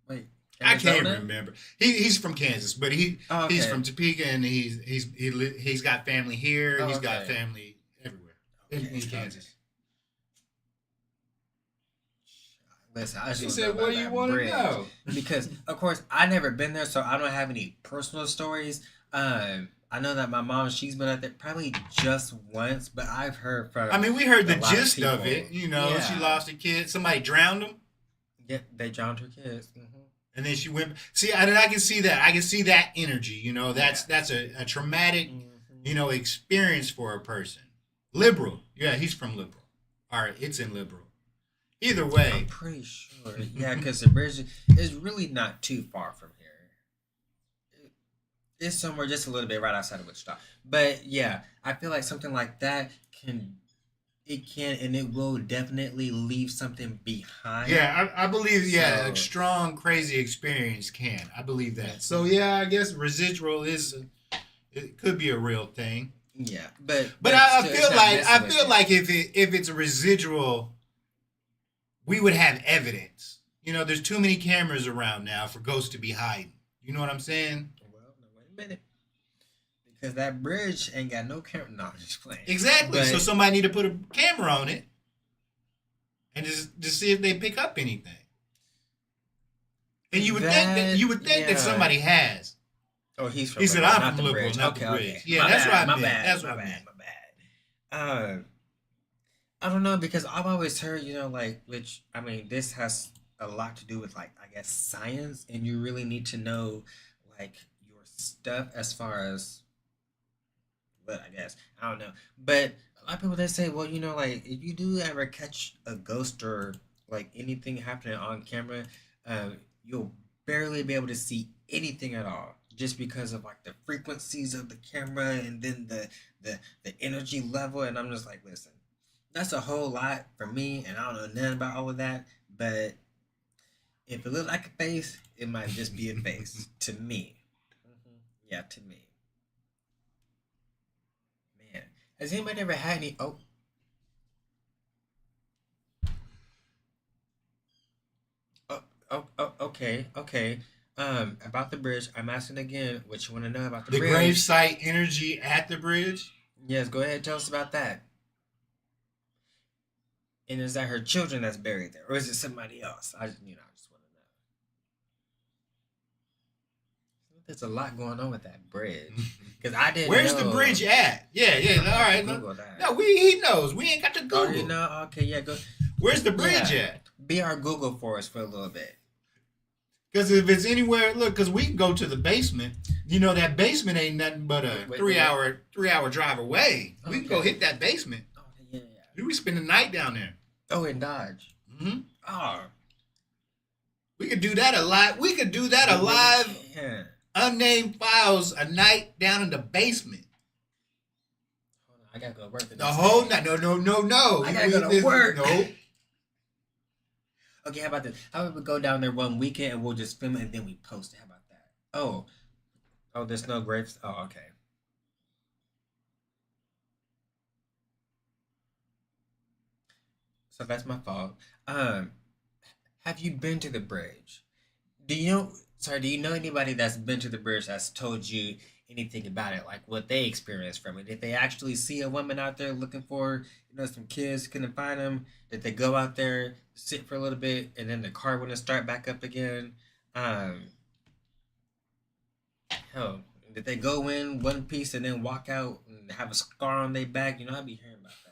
S3: wait.
S2: I can't
S3: Arizona?
S2: remember. He's from Kansas, but he's from Topeka, and he's got family here. He's got family everywhere in Kansas.
S3: Listen, I
S2: She said, "What do you want to know?"
S3: Because, of course, I never been there, so I don't have any personal stories. I know that my mom, she's been out there probably just once, but I've heard from.
S2: I mean, we heard the
S3: a lot of
S2: gist of
S3: people.
S2: it. She lost a kid. Somebody drowned him.
S3: Yeah, they drowned her kids.
S2: And then she went. See, I can see that. I can see that energy. That's a traumatic, experience for a person. Liberal. Yeah, he's from Liberal. All right, it's in Liberal. Either way.
S3: I'm pretty sure. Yeah, because the bridge is really not too far from here. It's somewhere just a little bit right outside of Wichita. But yeah, I feel like something like that can and it will definitely leave something behind.
S2: Yeah, I believe. Yeah,
S3: So-
S2: a strong, crazy experience can. I believe that. So yeah, I guess residual it could be a real thing.
S3: Yeah, but
S2: I
S3: still,
S2: feel
S3: it's not
S2: like
S3: messing with it.
S2: if it's a residual, we would have evidence. You know, there's too many cameras around now for ghosts to be hiding. You know what I'm saying?
S3: Well, no, wait a minute. Because that bridge ain't got no camera. No, I'm just playing.
S2: Exactly.
S3: But-
S2: So somebody need to put a camera on it and just see if they pick up anything. And you would think that somebody has.
S3: Oh, he's from
S2: He said,
S3: Liverpool,
S2: "I'm
S3: not
S2: from
S3: the
S2: Liverpool,
S3: bridge."
S2: not the
S3: Okay,
S2: bridge.
S3: okay.
S2: Yeah,
S3: My
S2: that's
S3: bad,
S2: what I
S3: my
S2: meant.
S3: bad,
S2: That's
S3: my
S2: what I
S3: bad,
S2: meant.
S3: my bad. I don't know, because I've always heard, like, which, I mean, this has a lot to do with, like, I guess, science, and you really need to know, like, your stuff as far as, but I guess, I don't know. But a lot of people, they say, well, like, if you do ever catch a ghost or, like, anything happening on camera, you'll barely be able to see anything at all, just because of, like, the frequencies of the camera and then the energy level. And I'm just like, listen, that's a whole lot for me, and I don't know nothing about all of that. But if it looks like a face, it might just be a face to me. Yeah, to me. Man, has anybody ever had any? Okay. About the bridge, I'm asking again. What you want to know about the
S2: The
S3: bridge?
S2: grave site energy at the bridge.
S3: Yes, go ahead. Tell us about that. And is that her children that's buried there, or is it somebody else? I just want to know. There's a lot going on with that bridge, because I didn't.
S2: Where's
S3: know.
S2: the bridge at? Yeah. All right. No,
S3: Google that.
S2: no, he knows. We ain't got to Google.
S3: Oh, you know? Okay, yeah. Go.
S2: Where's the bridge
S3: Yeah.
S2: at?
S3: Be our Google for us for a little bit.
S2: Because if it's anywhere, look, because we can go to the basement. You know that basement ain't nothing but a
S3: Wait,
S2: 3-hour drive away. We can go
S3: Okay.
S2: hit that basement.
S3: Oh yeah.
S2: We spend the night down there.
S3: Oh, in Dodge.
S2: Hmm.
S3: Oh.
S2: We could do that a lot. We could do that a live
S3: Yeah.
S2: unnamed files a night down in the basement.
S3: Hold on, I gotta go to work.
S2: The whole night. No.
S3: I gotta go to work.
S2: No.
S3: Okay, how about this? How about we go down there one weekend and we'll just film it and then we post it? How about that? Oh, there's no graves. Oh, okay. So that's my fault. Have you been to the bridge? Do you know anybody that's been to the bridge that's told you anything about it, like what they experienced from it? Did they actually see a woman out there looking for, some kids, couldn't find them? Did they go out there, sit for a little bit, and then the car wouldn't start back up again? Hell, did they go in one piece and then walk out and have a scar on their back? I'd be hearing about that.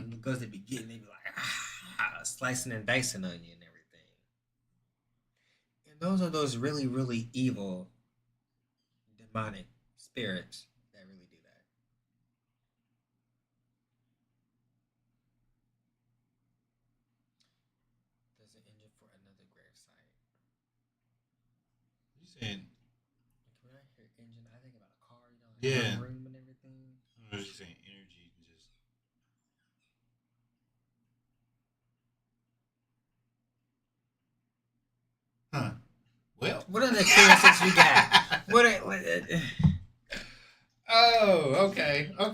S3: And because they be getting, they be like, slicing and dicing on you and everything. And those are those really, really evil, demonic spirits that really do that. There's an engine for another gravesite.
S2: You saying?
S3: When I hear engine, I think about a car,
S2: Yeah.
S3: the room and everything.
S2: I was just saying energy. Just huh. Well.
S3: What other experiences you got?
S2: Oh, okay. All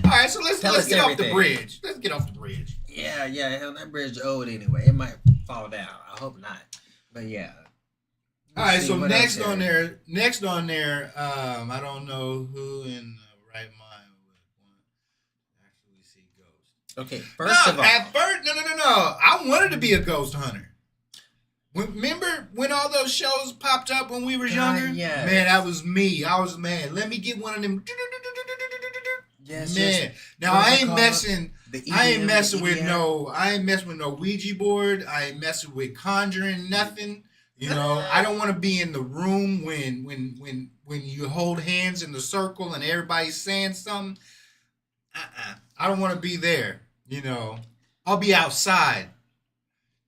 S2: right, so let's
S3: Tell us
S2: get off the
S3: everything.
S2: bridge. Let's get off the bridge.
S3: Yeah, hell, that bridge old anyway. It might fall down. I hope not. But yeah.
S2: All right,
S3: Let's see
S2: so
S3: what
S2: next
S3: else
S2: on there, I don't know who in the right mind would want to actually see ghosts.
S3: Okay, first of all,
S2: at first, no. I wanted to be a ghost hunter. Remember when all those shows popped up when we were younger?
S3: yes.
S2: Man, that was me. I was mad. Let me get one of them.
S3: yes,
S2: Man, now
S3: What's
S2: I
S3: it
S2: ain't
S3: called?
S2: messing.
S3: The
S2: I ain't
S3: EDM,
S2: messing
S3: the
S2: with
S3: EDM.
S2: I ain't messing with no Ouija board. I ain't messing with conjuring nothing. I don't want to be in the room when you hold hands in the circle and everybody's saying something. I don't want to be there. I'll be outside.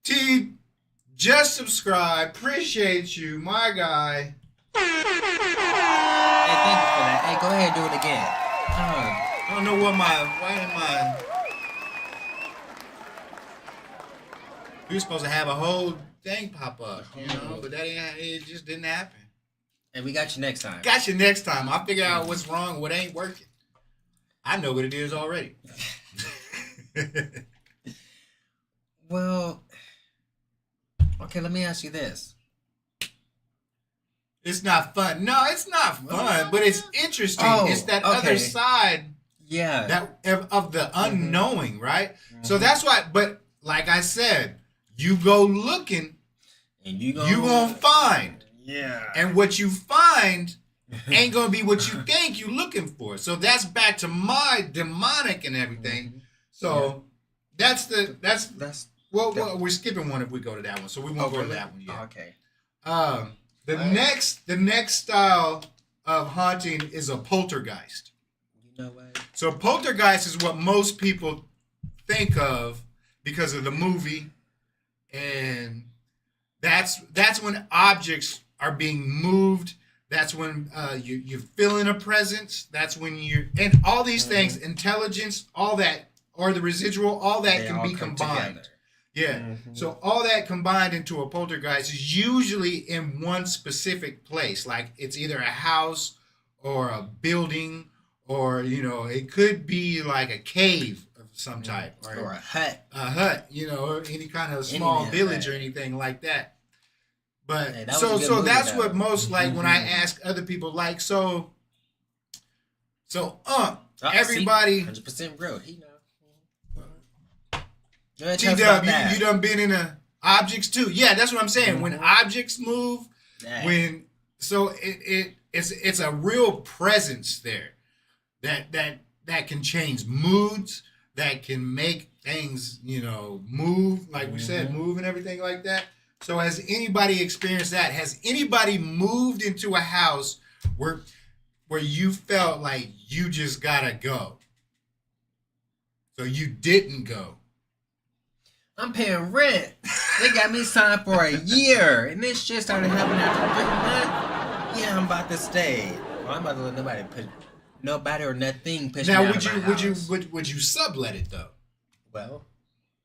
S2: T, just subscribe. Appreciate you, my guy.
S3: Hey, Thank you for that. Hey, go ahead and do it again.
S2: I don't know what why am I? We were supposed to have a whole thing pop up, you know, but it just didn't happen.
S3: And we got you next time.
S2: Got you next time. I'll figure out what's wrong, what ain't working. I know what it is already.
S3: Well, okay, let me ask you this.
S2: It's not fun. No, it's not fun, but it's interesting.
S3: Oh,
S2: it's that
S3: okay.
S2: other side
S3: Yeah.
S2: of the unknowing, right? So that's why. But like I said, you go looking,
S3: And you
S2: gonna find,
S3: Yeah.
S2: and what you find ain't gonna be what you think you looking for. So that's back to my demonic and everything. So that's well, we're skipping one if we go to that one. So we won't go to that one yet.
S3: Okay.
S2: The next style of haunting is a poltergeist.
S3: You know what?
S2: So poltergeist is what most people think of because of the movie, and that's when objects are being moved. That's when you're feeling a presence. That's when and all these things, intelligence, all that, or the residual, all that
S3: They
S2: can
S3: all
S2: be
S3: come
S2: combined.
S3: together.
S2: Yeah. So all that combined into a poltergeist is usually in one specific place. Like it's either a house or a building, or it could be like a cave of some type,
S3: Or a hut.
S2: or any kind of small village or anything like that. But
S3: Hey, that was a good
S2: so
S3: movie,
S2: that's
S3: though.
S2: what most like when I ask other people like so everybody
S3: 100% real. He know. Go ahead,
S2: T
S3: tell us about
S2: Dub,
S3: that.
S2: you done been in objects too. Yeah, that's what I'm saying. When objects move,
S3: Yeah.
S2: it's a real presence there that can change moods, that can make things move, like we said, move and everything like that. So has anybody experienced that? Has anybody moved into a house where you felt like you just gotta go, so you didn't go?
S3: I'm paying rent. They got me signed for a year, and this shit started happening after 3 months. Yeah, I'm about to stay. Well, I'm about to let nobody or nothing push me
S2: Now,
S3: out of my house.
S2: would you sublet it though?
S3: Well,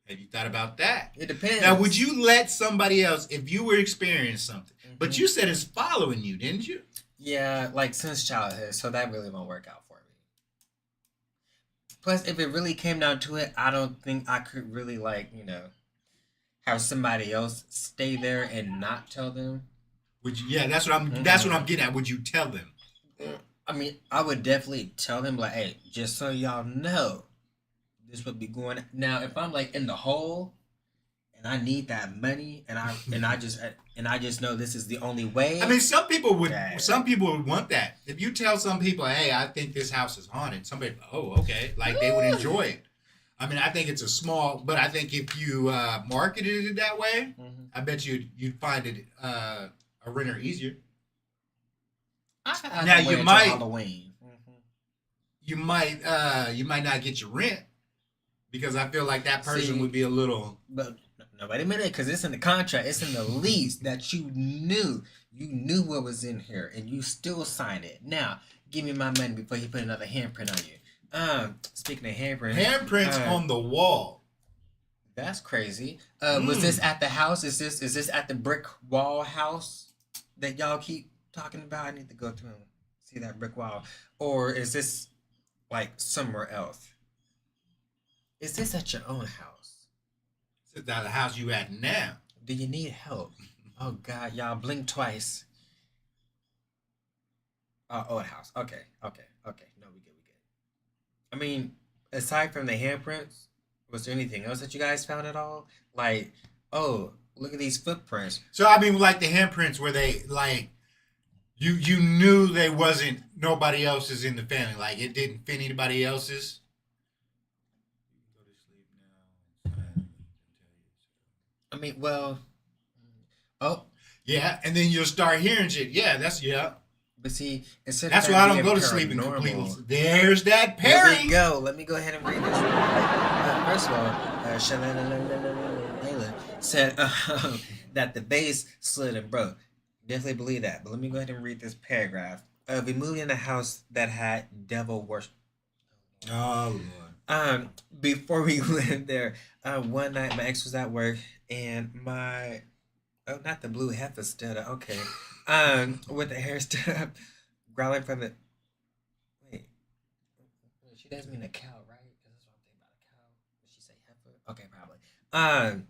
S2: Have you thought about that?
S3: it depends.
S2: Now, would you let somebody else, if you were experiencing something, but you said it's following you, didn't you?
S3: Yeah, like since childhood, so that really won't work out for me. Plus, if it really came down to it, I don't think I could really have somebody else stay there and not tell them.
S2: Would you? Yeah, that's what I'm getting at. Would you tell them?
S3: I mean, I would definitely tell them like, hey, just so y'all know, this would be going. Now, if I'm like in the hole and I need that money, and I just know this is the only way.
S2: I mean, some people would
S3: Yeah.
S2: want that. If you tell some people, hey, I think this house is haunted, somebody, oh, okay, like they would enjoy it. I mean, I think it's a small, but I think if you marketed it that way, I bet you'd find it a renter easier.
S3: I
S2: Now,
S3: can wait
S2: you
S3: until
S2: might-
S3: Halloween.
S2: You might not get your rent because I feel like that person
S3: See,
S2: would be a little.
S3: But no, wait a minute, because it's in the contract, it's in the lease that you knew what was in here, and you still signed it. Now, give me my money before you put another handprint on you. Speaking of
S2: Handprints on the wall.
S3: That's crazy. Was this at the house? Is this at the brick wall house that y'all keep talking about? I need to go through and see that brick wall, or is this like somewhere else? Is this at your own house?
S2: This is not the house you at now.
S3: Do you need help? Oh God, y'all blink twice. Oh, old house. Okay. No, we good. I mean, aside from the handprints, was there anything else that you guys found at all? Like, oh, look at these footprints.
S2: So I mean, like the handprints where they like you knew they wasn't nobody else's in the family. Like it didn't fit anybody else's.
S3: I mean, well, oh,
S2: Yeah, and then you'll start hearing shit. Yeah, that's
S3: but see, instead
S2: That's
S3: of
S2: why I
S3: that
S2: don't
S3: being
S2: go to sleep in complete.
S3: paranormal-
S2: There's that
S3: Here
S2: Perry.
S3: we go. Let me go ahead and read this. First of all, Shayla said that the base slid and broke. Definitely believe that. But let me go ahead and read this paragraph. we moved in a house that had devil worship.
S2: Oh Lord.
S3: Before we lived there, one night my ex was at work and not the blue heifer stood up. Okay. With the hair stood up, growling from the. Wait. She doesn't mean a cow, right? Because that's what I'm thinking about, a cow. Did she say heifer? Okay, probably.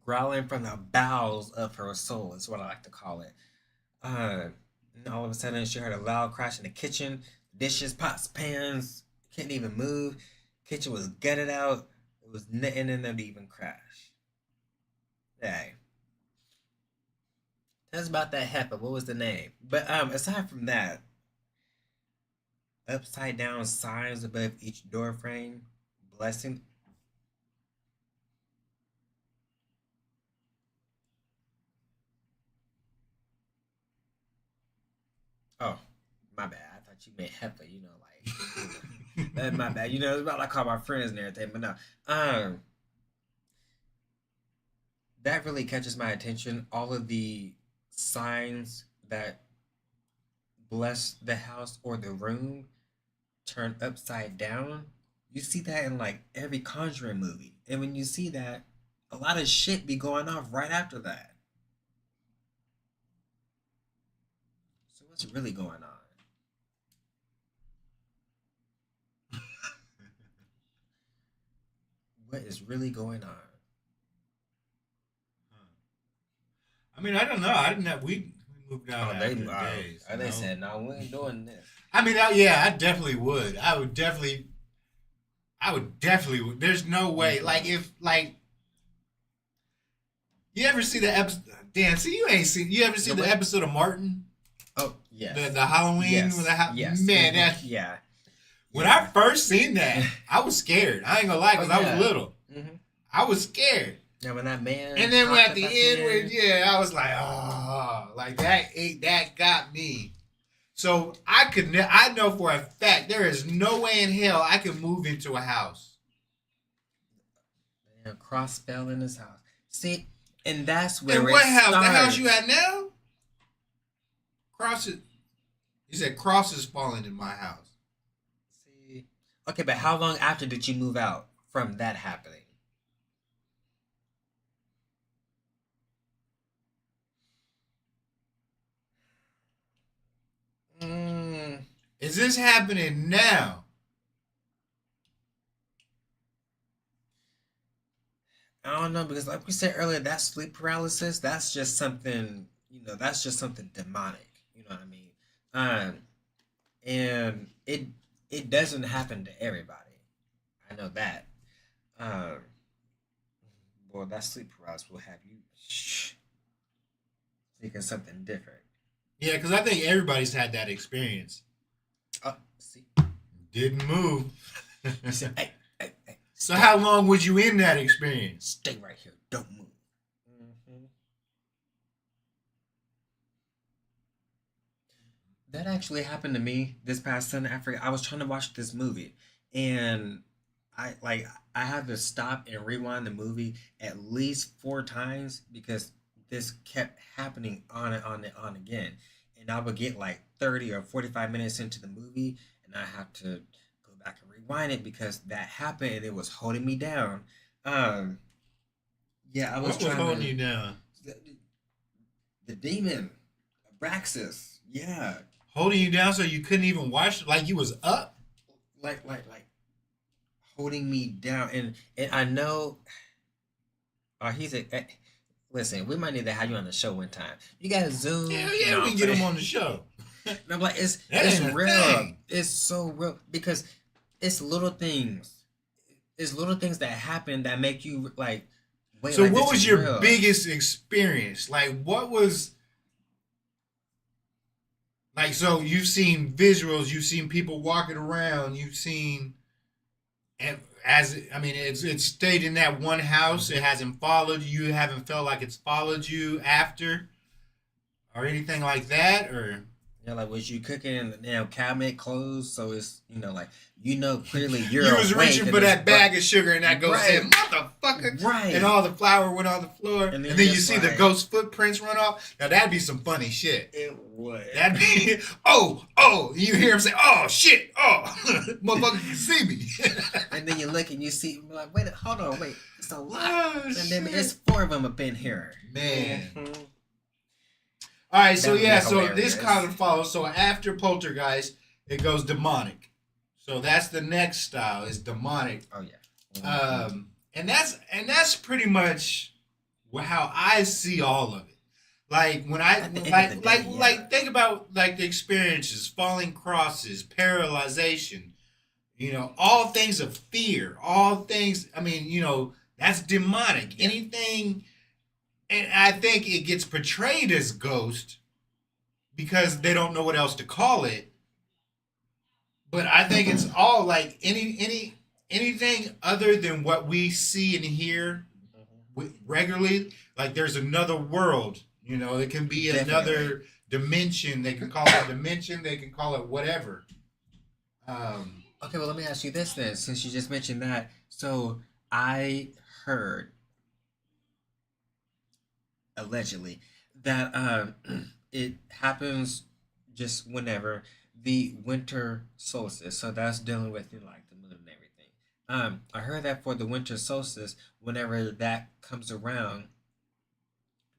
S3: Growling from the bowels of her soul is what I like to call it. And all of a sudden, she heard a loud crash in the kitchen. Dishes, pots, pans, couldn't even move. Kitchen was gutted out. It was nothing in them to even crash. Hey. That's about that heifer. What was the name? But aside from that, upside down signs above each door frame, blessing. Oh, my bad. I thought you meant heifer. You know, like my bad. You know, it's about like call my friends and everything, but no. That really catches my attention. All of the signs that bless the house or the room turn upside down. You see that in like every Conjuring movie, and when you see that, a lot of shit be going off right after that. So what's really going on? What is really going on?
S2: I mean, I don't know. I didn't have, we moved out after days.
S3: They said, no, we ain't doing this.
S2: I mean, yeah, I definitely would. I would definitely. There's no way. Like, if, like, you ever see the episode? Dan, see, you ain't seen. You ever see the episode of Martin?
S3: Oh, yes.
S2: The Halloween?
S3: Yes.
S2: With the
S3: yes.
S2: Man, that.
S3: Yeah.
S2: When I first seen that, I was scared. I ain't gonna lie, because I was little.
S3: Mm-hmm.
S2: I was scared.
S3: Yeah, when that man.
S2: And then at the end, I was like, oh, like that got me. So I know for a fact there is no way in hell I could move into a house.
S3: Man, Cross fell in his house. See, and that's where.
S2: And what house? The house you at now? Crosses. You said crosses falling in my house.
S3: See, okay, but how long after did you move out from that happening?
S2: Is this happening now?
S3: I don't know, because like we said earlier, that sleep paralysis, that's just something, that's just something demonic. You know what I mean? And it doesn't happen to everybody. I know that. Boy, that sleep paralysis will have you thinking something different.
S2: Yeah, because I think everybody's had that experience.
S3: See?
S2: Didn't move.
S3: You said, hey.
S2: So how long was you in that experience?
S3: Stay right here. Don't move. Mm-hmm. That actually happened to me this past Sunday. I was trying to watch this movie, and I had to stop and rewind the movie at least 4 times because this kept happening on and on and on again. And I would get like 30 or 45 minutes into the movie, and I have to go back and rewind it because that happened and it was holding me down. Yeah, I was
S2: what was holding you down?
S3: The demon, Abraxas. Yeah,
S2: holding you down so you couldn't even watch, like you was up,
S3: like holding me down, and I know. He's a. Listen, we might need to have you on the show one time. You got to Zoom.
S2: Yeah, we can get him on the show.
S3: No, like it's real.
S2: Thing.
S3: It's so real because it's little things. It's little things that happen that make you like. Wait,
S2: so,
S3: like,
S2: what was your
S3: real.
S2: biggest experience? Like, what was like? So you've seen visuals. You've seen people walking around. You've seen, it's stayed in that one house. It hasn't followed you. You haven't felt like it's followed you after, or anything like that, or.
S3: Yeah, like was you cooking and the damn cabinet closed, so it's clearly you're
S2: You was
S3: awake
S2: reaching
S3: and
S2: for
S3: it's
S2: that bag of sugar and that goes
S3: right.
S2: in. Motherfucker, motherfucker.
S3: Right.
S2: And all the flour went on the floor. And then you
S3: just
S2: see the
S3: like-
S2: ghost footprints run off. Now that'd be some funny shit.
S3: It would.
S2: That'd be, oh, you hear him say, oh, shit, oh, motherfucker can see me.
S3: And then you look and you see, you're like, wait, hold on, wait, it's a lot.
S2: Oh,
S3: And then
S2: shit.
S3: there's 4 of them up in here.
S2: Man.
S3: Mhm.
S2: All right, so
S3: That would be
S2: yeah, so
S3: hilarious.
S2: this kind of follows. So after Poltergeist, it goes demonic. So that's the next style is demonic.
S3: Oh yeah.
S2: And that's pretty much how I see all of it. Like when
S3: At the end of the day, yeah.
S2: like think about like the experiences, falling crosses, paralyzation, all things of fear, all things. I mean, that's demonic. Anything, and I think it gets portrayed as ghost because they don't know what else to call it. But I think it's all like anything other than what we see and hear regularly. Like there's another world, it can be another dimension. They can call it a dimension. They can call it whatever.
S3: Okay, well, let me ask you this then, since you just mentioned that. So I heard, allegedly, that it happens just whenever the winter solstice. So that's dealing with like the moon and everything. I heard that for the winter solstice, whenever that comes around,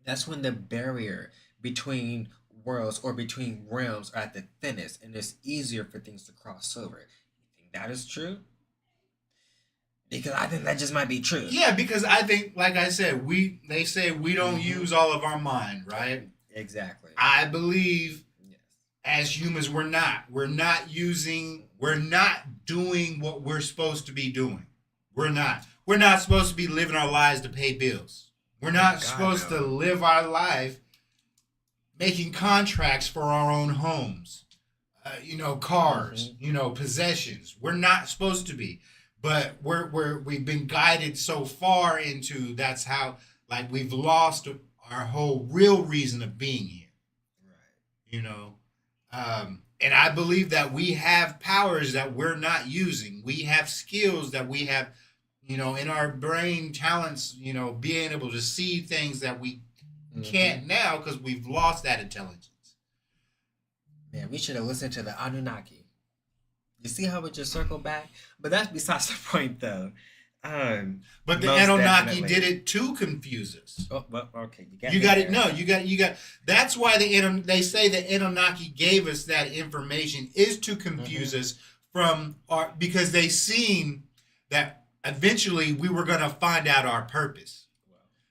S3: that's when the barrier between worlds or between realms are at the thinnest, and it's easier for things to cross over. You think that is true? Because I think that just might be true.
S2: Yeah, because I think, like I said, they say we don't use all of our mind, right?
S3: Exactly.
S2: I believe
S3: Yes.
S2: as humans we're not doing what we're supposed to be doing. We're not supposed to be living our lives to pay bills. We're not
S3: God,
S2: supposed
S3: no.
S2: to live our life making contracts for our own homes, cars, possessions. We're not supposed to be, but we've been guided so far into that's how, like, we've lost our whole real reason of being here.
S3: Right.
S2: And I believe that we have powers that we're not using. We have skills that we have, in our brain talents, being able to see things that we can't now because we've lost that intelligence.
S3: Man, we should have listened to the Anunnaki. You see how it just circled back? But that's besides the point, though.
S2: But the
S3: Most
S2: Anunnaki
S3: definitely.
S2: did it to confuse us.
S3: Oh, well, okay.
S2: You got it. No, you got. That's why they say the Anunnaki gave us that information is to confuse us because they seen that eventually we were going to find out our purpose.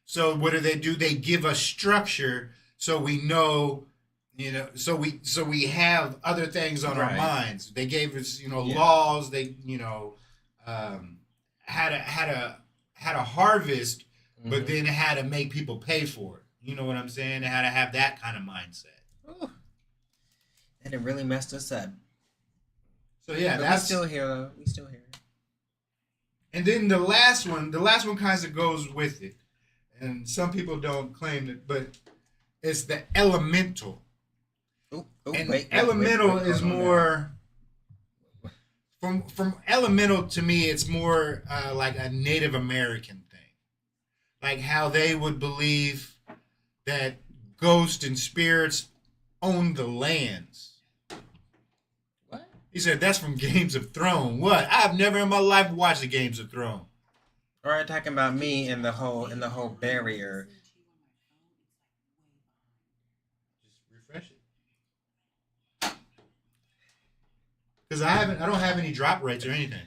S2: So what do? They give us structure so we know, so we have other things on our
S3: Right.
S2: minds. They gave us, laws. They, had a harvest, but then had to make people pay for it. You know what I'm saying? They had to have that kind of mindset.
S3: Ooh. And it really messed us up.
S2: So yeah,
S3: But
S2: that's
S3: we're still here, though. We still here.
S2: And then the last one kind of goes with it, and some people don't claim it, but it's the elemental.
S3: Ooh,
S2: And
S3: wait,
S2: elemental
S3: wait,
S2: is
S3: hold on
S2: more from elemental to me. It's more like a Native American thing, like how they would believe that ghosts and spirits own the lands.
S3: What?
S2: He said that's from Games of Thrones. What? I've never in my life watched the Games of Thrones.
S3: Or are you talking about me and the whole barrier?
S2: Just refresh it. Because I don't have any drop rates or anything.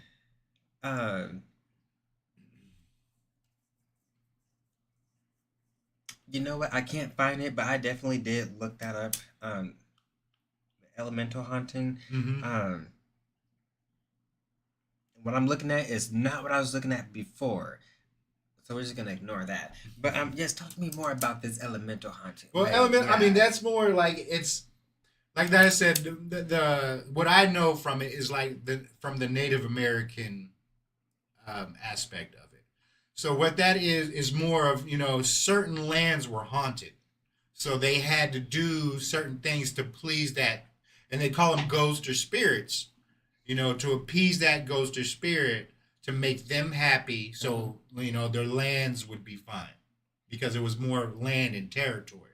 S3: You know what? I can't find it, but I definitely did look that up. Elemental haunting.
S2: Mm-hmm.
S3: What I'm looking at is not what I was looking at before. So we're just gonna ignore that. But yes, talk to me more about this elemental haunting.
S2: Well,
S3: Like,
S2: I mean,
S3: yeah.
S2: that's more like it's like that. I said the what I know from it is like from the Native American aspect of it. So what that is more of certain lands were haunted, so they had to do certain things to please that, and they call them ghosts or spirits. To appease that ghost or spirit to make them happy, so their lands would be fine, because it was more land and territory.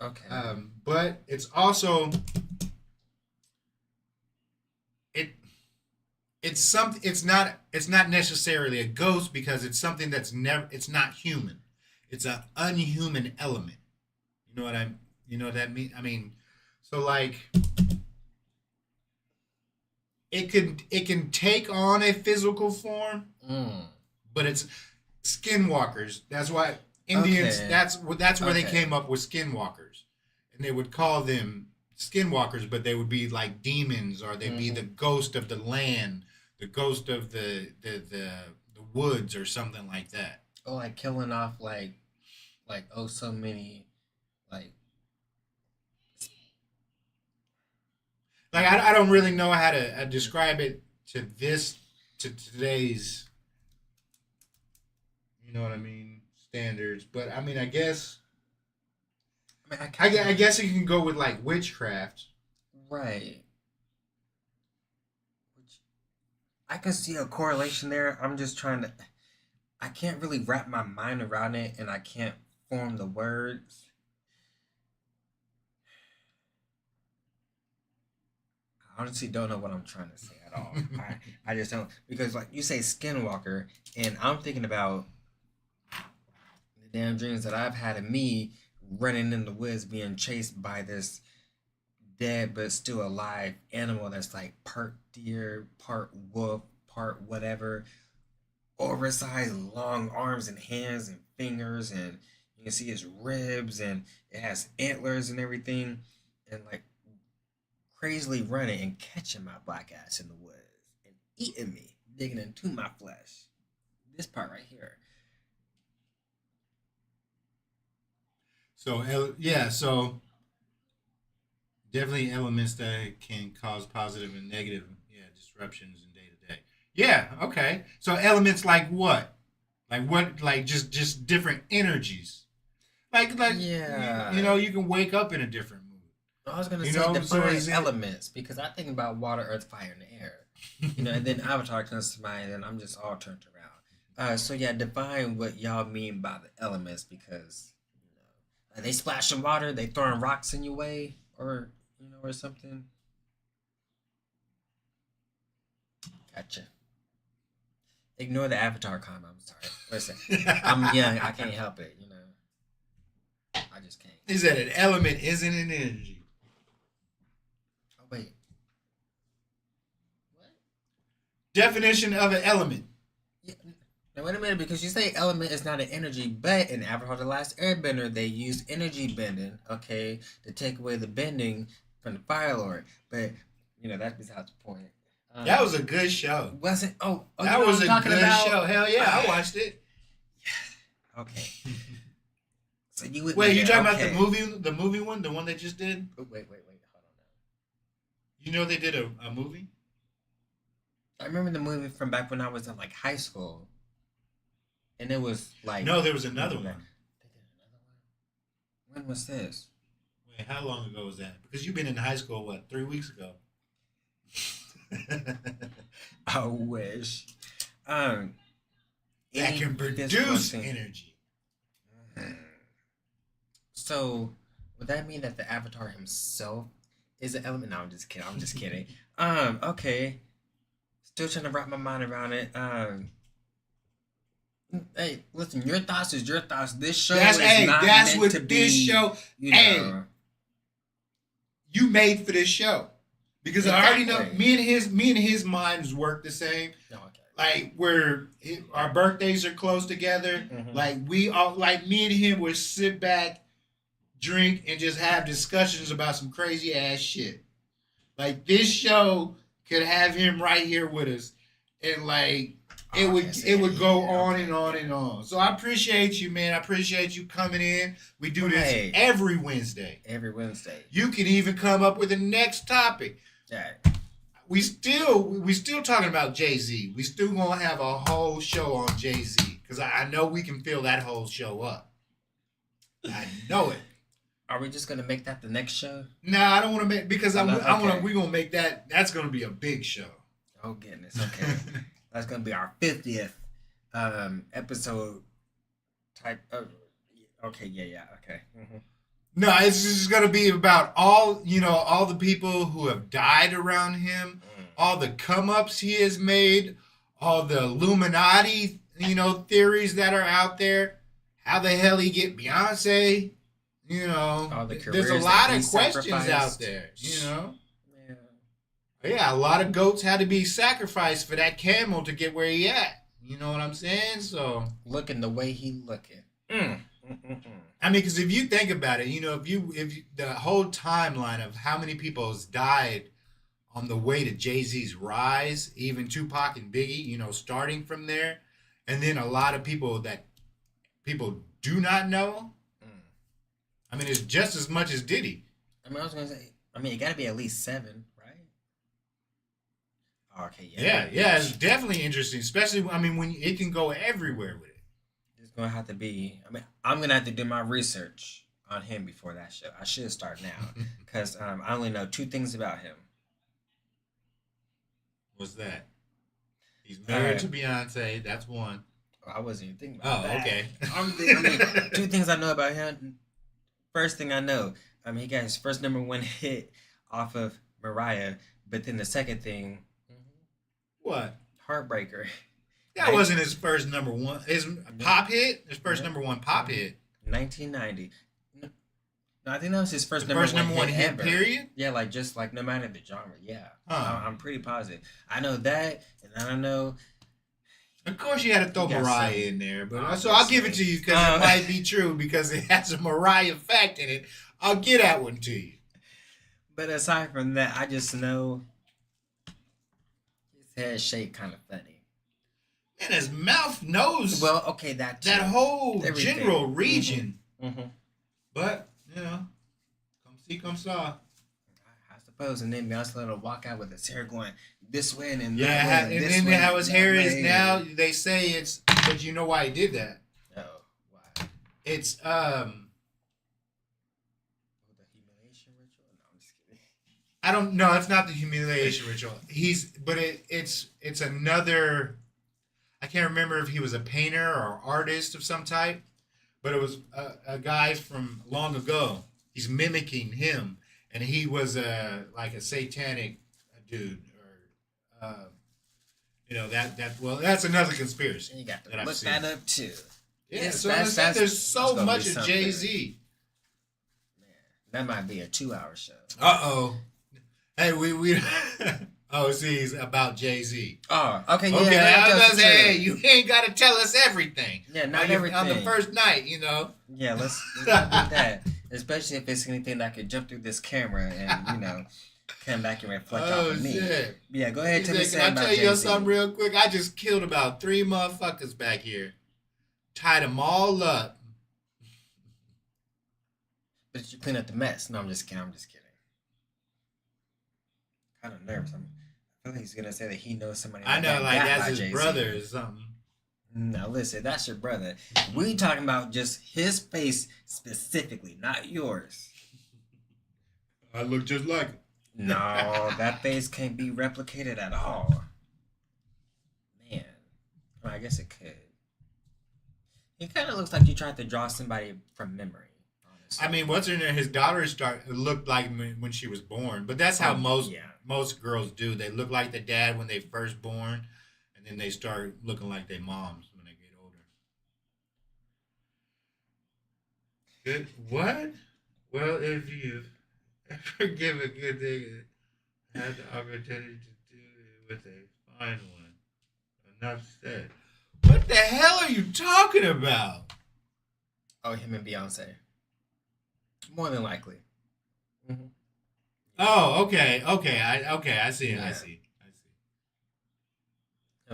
S3: Okay.
S2: But it's also it's something. It's not necessarily a ghost, because it's something that's never. It's not human. It's an unhuman element. You know what that mean? I mean, so like it can take on a physical form, but it's skinwalkers. That's why Indians.
S3: Okay.
S2: That's where they
S3: Okay.
S2: came up with skinwalkers, and they would call them skinwalkers, but they would be like demons, or they'd be the ghost of the land, the ghost of the woods, or something like that.
S3: Oh, like killing off like so many like.
S2: Like I don't really know how to describe it to today's, you know what I mean, standards. But I mean, I guess I guess you can go with like witchcraft.
S3: Right. Which I can see a correlation there. I'm just trying to. I can't really wrap my mind around it, and I can't form the words. I honestly don't know what I'm trying to say at all. I just don't, because like you say skinwalker, and I'm thinking about the damn dreams that I've had of me running in the woods being chased by this dead but still alive animal that's like part deer, part wolf, part whatever, oversized long arms and hands and fingers, and you can see his ribs, and it has antlers and everything, and like crazily running and catching my black ass in the woods and eating me, digging into my flesh. This part right here.
S2: So so definitely elements that can cause positive and negative disruptions in day to day. Yeah, okay. So elements like what? Like just different energies. Like
S3: Yeah.
S2: you can wake up in a different mood.
S3: I was gonna
S2: You
S3: say
S2: know, so
S3: define
S2: is it-
S3: elements, because I think about water, earth, fire, and air. And then Avatar comes to mind, and I'm just all turned around. So yeah, define what y'all mean by the elements, because are they splashing water, they throwing rocks in your way, or or something. Gotcha. Ignore the Avatar comment. I'm sorry. Listen, I'm young. I can't help it. I just can't.
S2: Is that an element isn't an energy?
S3: Oh wait. What?
S2: Definition of an element.
S3: Yeah. Now wait a minute, because you say element is not an energy, but in Avatar: The Last Airbender, they use energy bending, okay, to take away the bending from the Fire Lord. But that's besides the point.
S2: That was a good show.
S3: Wasn't? Oh,
S2: That was a good show. Hell yeah, I watched it.
S3: Okay. So you would
S2: Wait, you talking
S3: okay.
S2: about the movie one, the one they just did?
S3: Oh, wait, hold on.
S2: You know they did a movie?
S3: I remember the movie from back when I was in like high school, and it was like
S2: No, there was another one.
S3: They did another one. When was this?
S2: Wait, how long ago was that? Because you've been in high school, what, 3 weeks ago?
S3: I wish.
S2: That can produce energy.
S3: So, would that mean that the Avatar himself is an element? No, I'm just kidding. I'm just kidding. Okay. Still trying to wrap my mind around it. Hey, listen, your thoughts is your thoughts. This show
S2: That's
S3: is not
S2: that's
S3: meant
S2: what
S3: to
S2: this
S3: be,
S2: show.
S3: you
S2: Hey,
S3: know.
S2: you made for this show. Because I already know
S3: Exactly.
S2: me and his minds work the same.
S3: No, okay.
S2: Like our birthdays are close together.
S3: Mhm.
S2: Like we all, like me and him would sit back, drink, and just have discussions about some crazy ass shit. Like this show could have him right here with us, and like it would go on and on and on. So I appreciate you, man. I appreciate you coming in. We do this
S3: Right.
S2: every Wednesday.
S3: Every Wednesday.
S2: You can even come up with the next topic.
S3: Yeah.
S2: We still talking about Jay-Z. We still gonna have a whole show on Jay-Z, because I know we can fill that whole show up. I know it.
S3: Are we just gonna make that the next show?
S2: Nah, I don't want to make, because
S3: Okay.
S2: we're gonna make that. That's gonna be a big show.
S3: Oh goodness. Okay. That's gonna be our 50th episode type of. Okay, yeah, okay.
S2: No, it's just gonna be about all the people who have died around him, all the come ups he has made, all the Illuminati, theories that are out there. How the hell he get Beyonce?
S3: All the
S2: There's a
S3: careers
S2: lot
S3: that
S2: of
S3: he
S2: questions out
S3: sacrificed.
S2: there.
S3: Yeah.
S2: Yeah, a lot of goats had to be sacrificed for that camel to get where he at. You know what I'm saying? So
S3: Looking the way he looking.
S2: I mean, because if you think about it, if you the whole timeline of how many people has died on the way to Jay-Z's rise, even Tupac and Biggie, starting from there, and then a lot of people that people do not know. I mean, it's just as much as Diddy.
S3: I was gonna say. It got to be at least 7, right? Okay,
S2: Yeah, it's definitely interesting, especially when it can go everywhere with it.
S3: It's gonna have to be. I'm gonna have to do my research on him before that show. I should start now because I only know 2 things about him.
S2: What's that? He's married to Beyonce. That's one.
S3: Oh, I wasn't even thinking about that.
S2: Okay.
S3: 2 things I know about him. First thing I know, he got his first #1 hit off of Mariah, but then the second thing,
S2: What?
S3: Heartbreaker.
S2: That wasn't his first #1. His pop hit. His first #1 pop hit.
S3: 1990. No, I think that was his first
S2: The
S3: number
S2: first
S3: one
S2: #1 hit.
S3: ever.
S2: Period.
S3: Yeah, just no matter the genre. Yeah,
S2: Huh.
S3: I'm pretty positive. I know that, and I don't know.
S2: Of course, you had to throw
S3: You got
S2: Mariah
S3: some-
S2: in there, but
S3: Obviously.
S2: so I'll give it to you because it might be true because it has a Mariah fact in it. I'll get that one to you.
S3: But aside from that, I just know his head shape kind of funny.
S2: And his mouth, nose,
S3: Well, okay, that
S2: whole
S3: everything.
S2: general region.
S3: Mm-hmm.
S2: But come see, come saw.
S3: I suppose, and then Beyonce let her walk out with his hair going this way and then
S2: Yeah,
S3: that way,
S2: and
S3: this
S2: then
S3: way,
S2: how his
S3: that
S2: hair is
S3: way.
S2: now. They say it's, but you know why he did that?
S3: Oh, why?
S2: It's
S3: The humiliation ritual? No, I'm just kidding.
S2: I don't know. It's not the humiliation ritual. It's another. I can't remember if he was a painter or artist of some type, but it was a guy from long ago. He's mimicking him, and he was like a satanic dude, or that's another conspiracy.
S3: And you got to
S2: that I've
S3: look
S2: seen.
S3: that up too.
S2: Yeah,
S3: Yes,
S2: so
S3: that's
S2: there's so
S3: gonna
S2: much
S3: be
S2: of
S3: something.
S2: Jay-Z.
S3: Man, that might be a 2-hour show.
S2: Uh-oh. Hey, we oh, see, it's about Jay-Z.
S3: Oh, okay, yeah.
S2: Okay, I was
S3: that's
S2: gonna say, hey,
S3: true.
S2: you ain't gotta tell us everything.
S3: Yeah, not
S2: on
S3: everything.
S2: on the first night,
S3: Yeah, let's not do that. Especially if it's anything that could jump through this camera and come back and reflect off
S2: Oh
S3: of me.
S2: shit!
S3: Yeah, go ahead. Tell me
S2: Can I
S3: something about
S2: tell you
S3: Jay-Z.
S2: something real quick? I just killed about 3 motherfuckers back here, tied them all up.
S3: But you clean up the mess. No, I'm just kidding. Kind of nervous. I feel like he's gonna say that he knows somebody.
S2: I know,
S3: got
S2: like
S3: got
S2: that's
S3: by
S2: his
S3: Jay-Z.
S2: brother or something.
S3: No, listen, that's your brother. We talking about just his face specifically, not yours.
S2: I look just like him.
S3: No, that face can't be replicated at all. Man, well, I guess it could. It kind of looks like you tried to draw somebody from memory. Honestly.
S2: I mean, what's her name? His daughter looked like him when she was born, but that's how most girls do. They look like the dad when they first born, and then they start looking like their moms when they get older. Good. What? Well, if you ever give a good nigga had the opportunity to do it with a fine one, enough said. What the hell are you talking about?
S3: Oh, him and Beyonce. More than likely. Mm-hmm.
S2: Oh, okay. I see.
S3: Yeah.
S2: I see.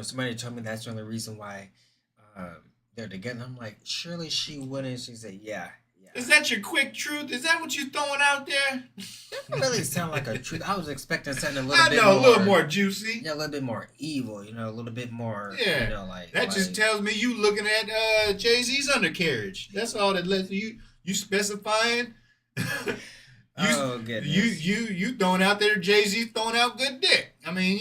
S3: Somebody told me that's the only reason why they're together. I'm like, surely she wouldn't. She said, yeah.
S2: Is that your quick truth? Is that what you throwing out there?
S3: Doesn't really sound like a truth. I was expecting something a little
S2: I
S3: bit
S2: know,
S3: more.
S2: a little more juicy.
S3: Yeah, a little bit more evil. A little bit more.
S2: Yeah.
S3: Like
S2: That just tells me you looking at Jay-Z's undercarriage. That's all that lets you specifying.
S3: Oh goodness.
S2: You throwing out there Jay-Z throwing out good dick. I mean,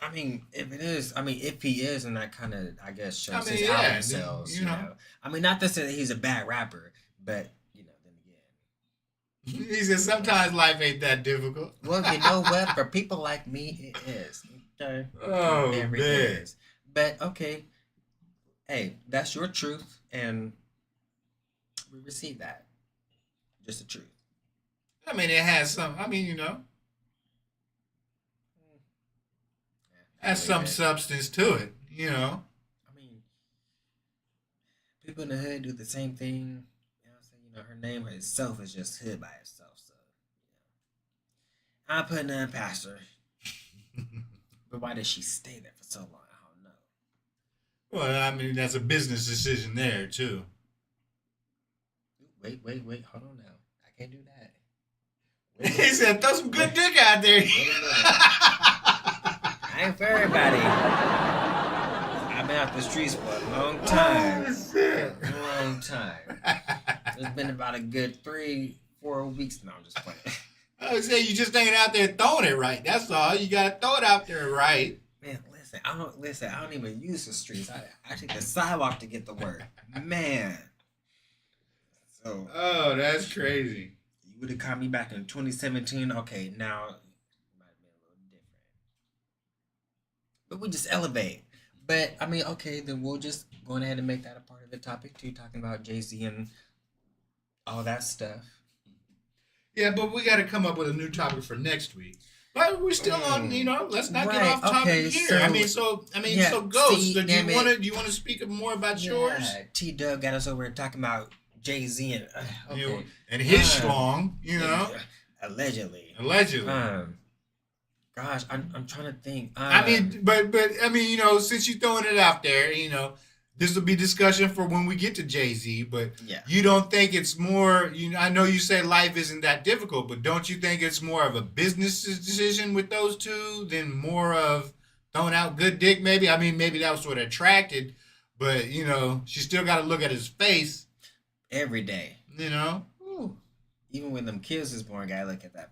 S3: I mean, if it is, I mean, if he is, and that kind of, I guess, shows
S2: I mean,
S3: his
S2: yeah,
S3: album sales. You know, I mean, not to say that he's a bad rapper, but then again,
S2: He said sometimes life ain't that difficult.
S3: well, you know what? For people like me, it is. Okay.
S2: Oh,
S3: It really
S2: man.
S3: is. But okay, hey, that's your truth, and we receive that. Just the truth.
S2: I mean, it has some. I mean, has some substance to it.
S3: I mean, people in the hood do the same thing. You know what I'm saying? Her name itself is just hood by itself. So, I'm putting in past her. But why did she stay there for so long? I don't know.
S2: Well, I mean, that's a business decision there too.
S3: Wait. Hold on now. I can't do that.
S2: He said, "Throw some good dick out there."
S3: I ain't for everybody. I've been out the streets for a long time.
S2: Oh, shit.
S3: Long time. It's been about a good 3-4 weeks now. I'm just playing.
S2: I would say you just ain't out there throwing it right. That's all. You gotta throw it out there right.
S3: Man, listen. I don't even use the streets. I take the sidewalk to get the work. Man. So.
S2: Oh, that's crazy.
S3: You would have caught me back in 2017. Okay, now it might have been a little different. But we just elevate. But I mean, okay, then we'll just go ahead and make that a part of the topic too, talking about Jay-Z and all that stuff.
S2: Yeah, but we got to come up with a new topic for next week. But we're still on, let's not get
S3: Right,
S2: off topic
S3: okay,
S2: here.
S3: so-
S2: So
S3: yeah,
S2: Ghost,
S3: see,
S2: do
S3: damn
S2: you want to speak more about yours?
S3: Yeah, T-Dub got us over here talking about Jay-Z and okay.
S2: And his
S3: Uh,
S2: schlong,
S3: Allegedly.
S2: allegedly.
S3: Gosh, I'm trying to think.
S2: but since you're throwing it out there, this will be discussion for when we get to Jay-Z. But
S3: Yeah.
S2: you don't think it's more? I know you say life isn't that difficult, but don't you think it's more of a business decision with those two than more of throwing out good dick? Maybe. I mean, maybe that was what attracted, but she still got to look at his face.
S3: Every day.
S2: Ooh.
S3: Even when them kids is born, gotta look at that.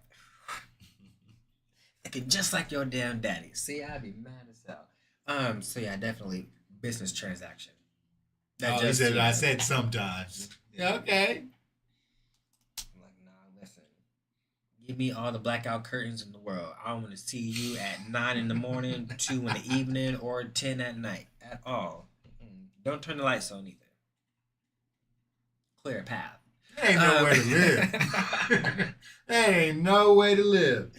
S3: Looking just like your damn daddy. See, I'd be mad as hell. So yeah, definitely business transaction.
S2: He said, I said sometimes. Yeah, okay.
S3: I'm like, nah, listen. Give me all the blackout curtains in the world. I don't want to see you at 9 in the morning, 2 in the evening, or 10 at night at all. Don't turn the lights on either. Clear a path.
S2: There ain't no way to live. There ain't no way to live.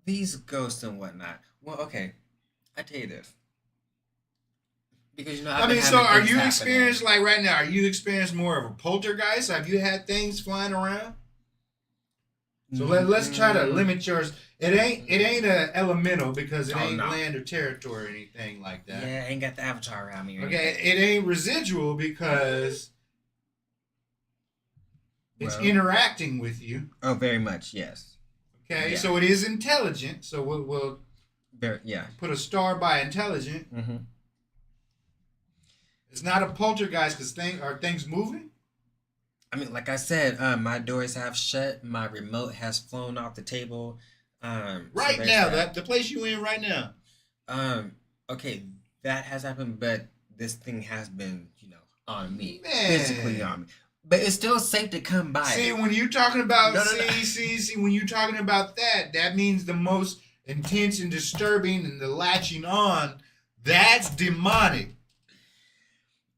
S3: These ghosts and whatnot. Well, okay. I tell you this. Because
S2: so are you experienced like right now? Are you experienced more of a poltergeist? Have you had things flying around? So let's try to limit yours. It ain't a elemental because it ain't land or territory or anything like that.
S3: Yeah, ain't got the avatar around me.
S2: Okay, it ain't residual because it's interacting with you.
S3: Oh, very much, yes.
S2: Okay,
S3: Yeah.
S2: so it is intelligent. So we'll put a star by intelligent.
S3: Mm-hmm.
S2: It's not a poltergeist because are things moving?
S3: I mean, like I said, my doors have shut. My remote has flown off the table.
S2: Right now, the place you in right now.
S3: Okay, that has happened, but this thing has been, on me,
S2: Man.
S3: physically on me. But it's still safe to come by.
S2: See, when you're talking about,
S3: No.
S2: see, when you're talking about that means the most intense and disturbing and the latching on, that's demonic.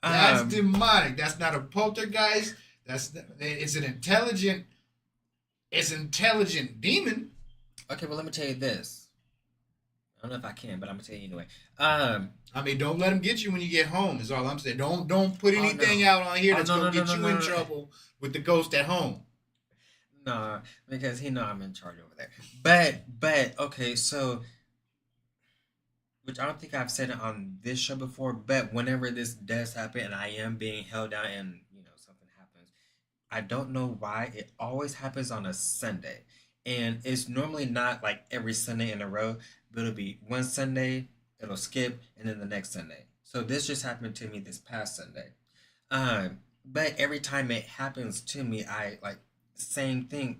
S2: That's demonic. That's not a poltergeist. It's an intelligent demon.
S3: Okay, well, let me tell you this. I don't know if I can, but I'm gonna tell you anyway.
S2: I mean, don't let him get you when you get home. Is all I'm saying. Don't put anything out on here that's gonna get you in trouble with the ghost at home.
S3: Nah, because he know I'm in charge over there. But okay, so, which I don't think I've said it on this show before. But whenever this does happen, and I am being held down, and something happens, I don't know why it always happens on a Sunday, and it's normally not like every Sunday in a row. But it'll be one Sunday, it'll skip, and then the next Sunday. So this just happened to me this past Sunday. But every time it happens to me, I same thing.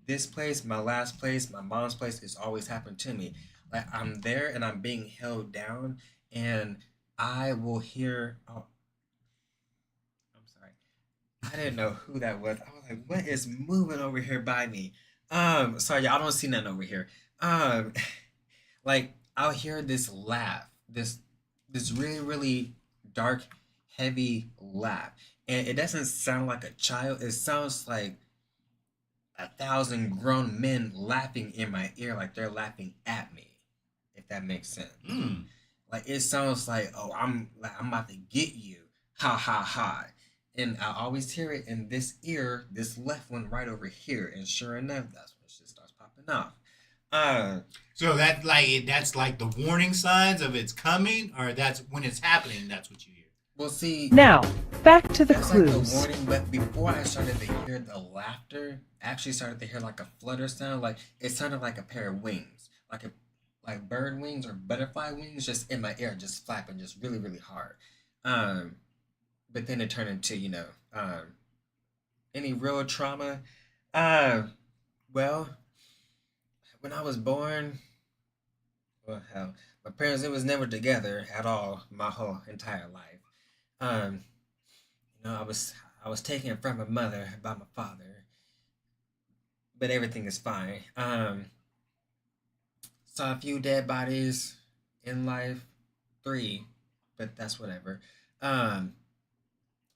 S3: this place, my last place, my mom's place, it's always happened to me. Like I'm there and I'm being held down, and I will hear. Oh, I'm sorry. I didn't know who that was. I was like, what is moving over here by me? Sorry, y'all don't see nothing over here. Um, like I'll hear this laugh, this really, really dark, heavy laugh. And it doesn't sound like a child. It sounds like 1,000 grown men laughing in my ear, like they're laughing at me, if that makes sense.
S2: Mm.
S3: Like it sounds like, oh, I'm about to get you, ha ha ha, and I always hear it in this ear, this left one right over here, and sure enough, that's when shit starts popping off.
S2: So that's like the warning signs of it's coming, or that's when it's happening. That's what you hear.
S3: Well, see,
S6: Now, back to the
S3: that's like the
S6: clues.
S3: warning, but before I started to hear the laughter, I actually started to hear like a flutter sound, like it sounded like a pair of wings, like bird wings or butterfly wings, just in my ear, just flapping, just really, really hard. But then it turned into, any real trauma. Well, when I was born, well, hell, my parents, it was never together at all my whole entire life. Um, I was taken from my mother by my father, but everything is fine. Saw a few dead bodies in life, 3, but that's whatever. I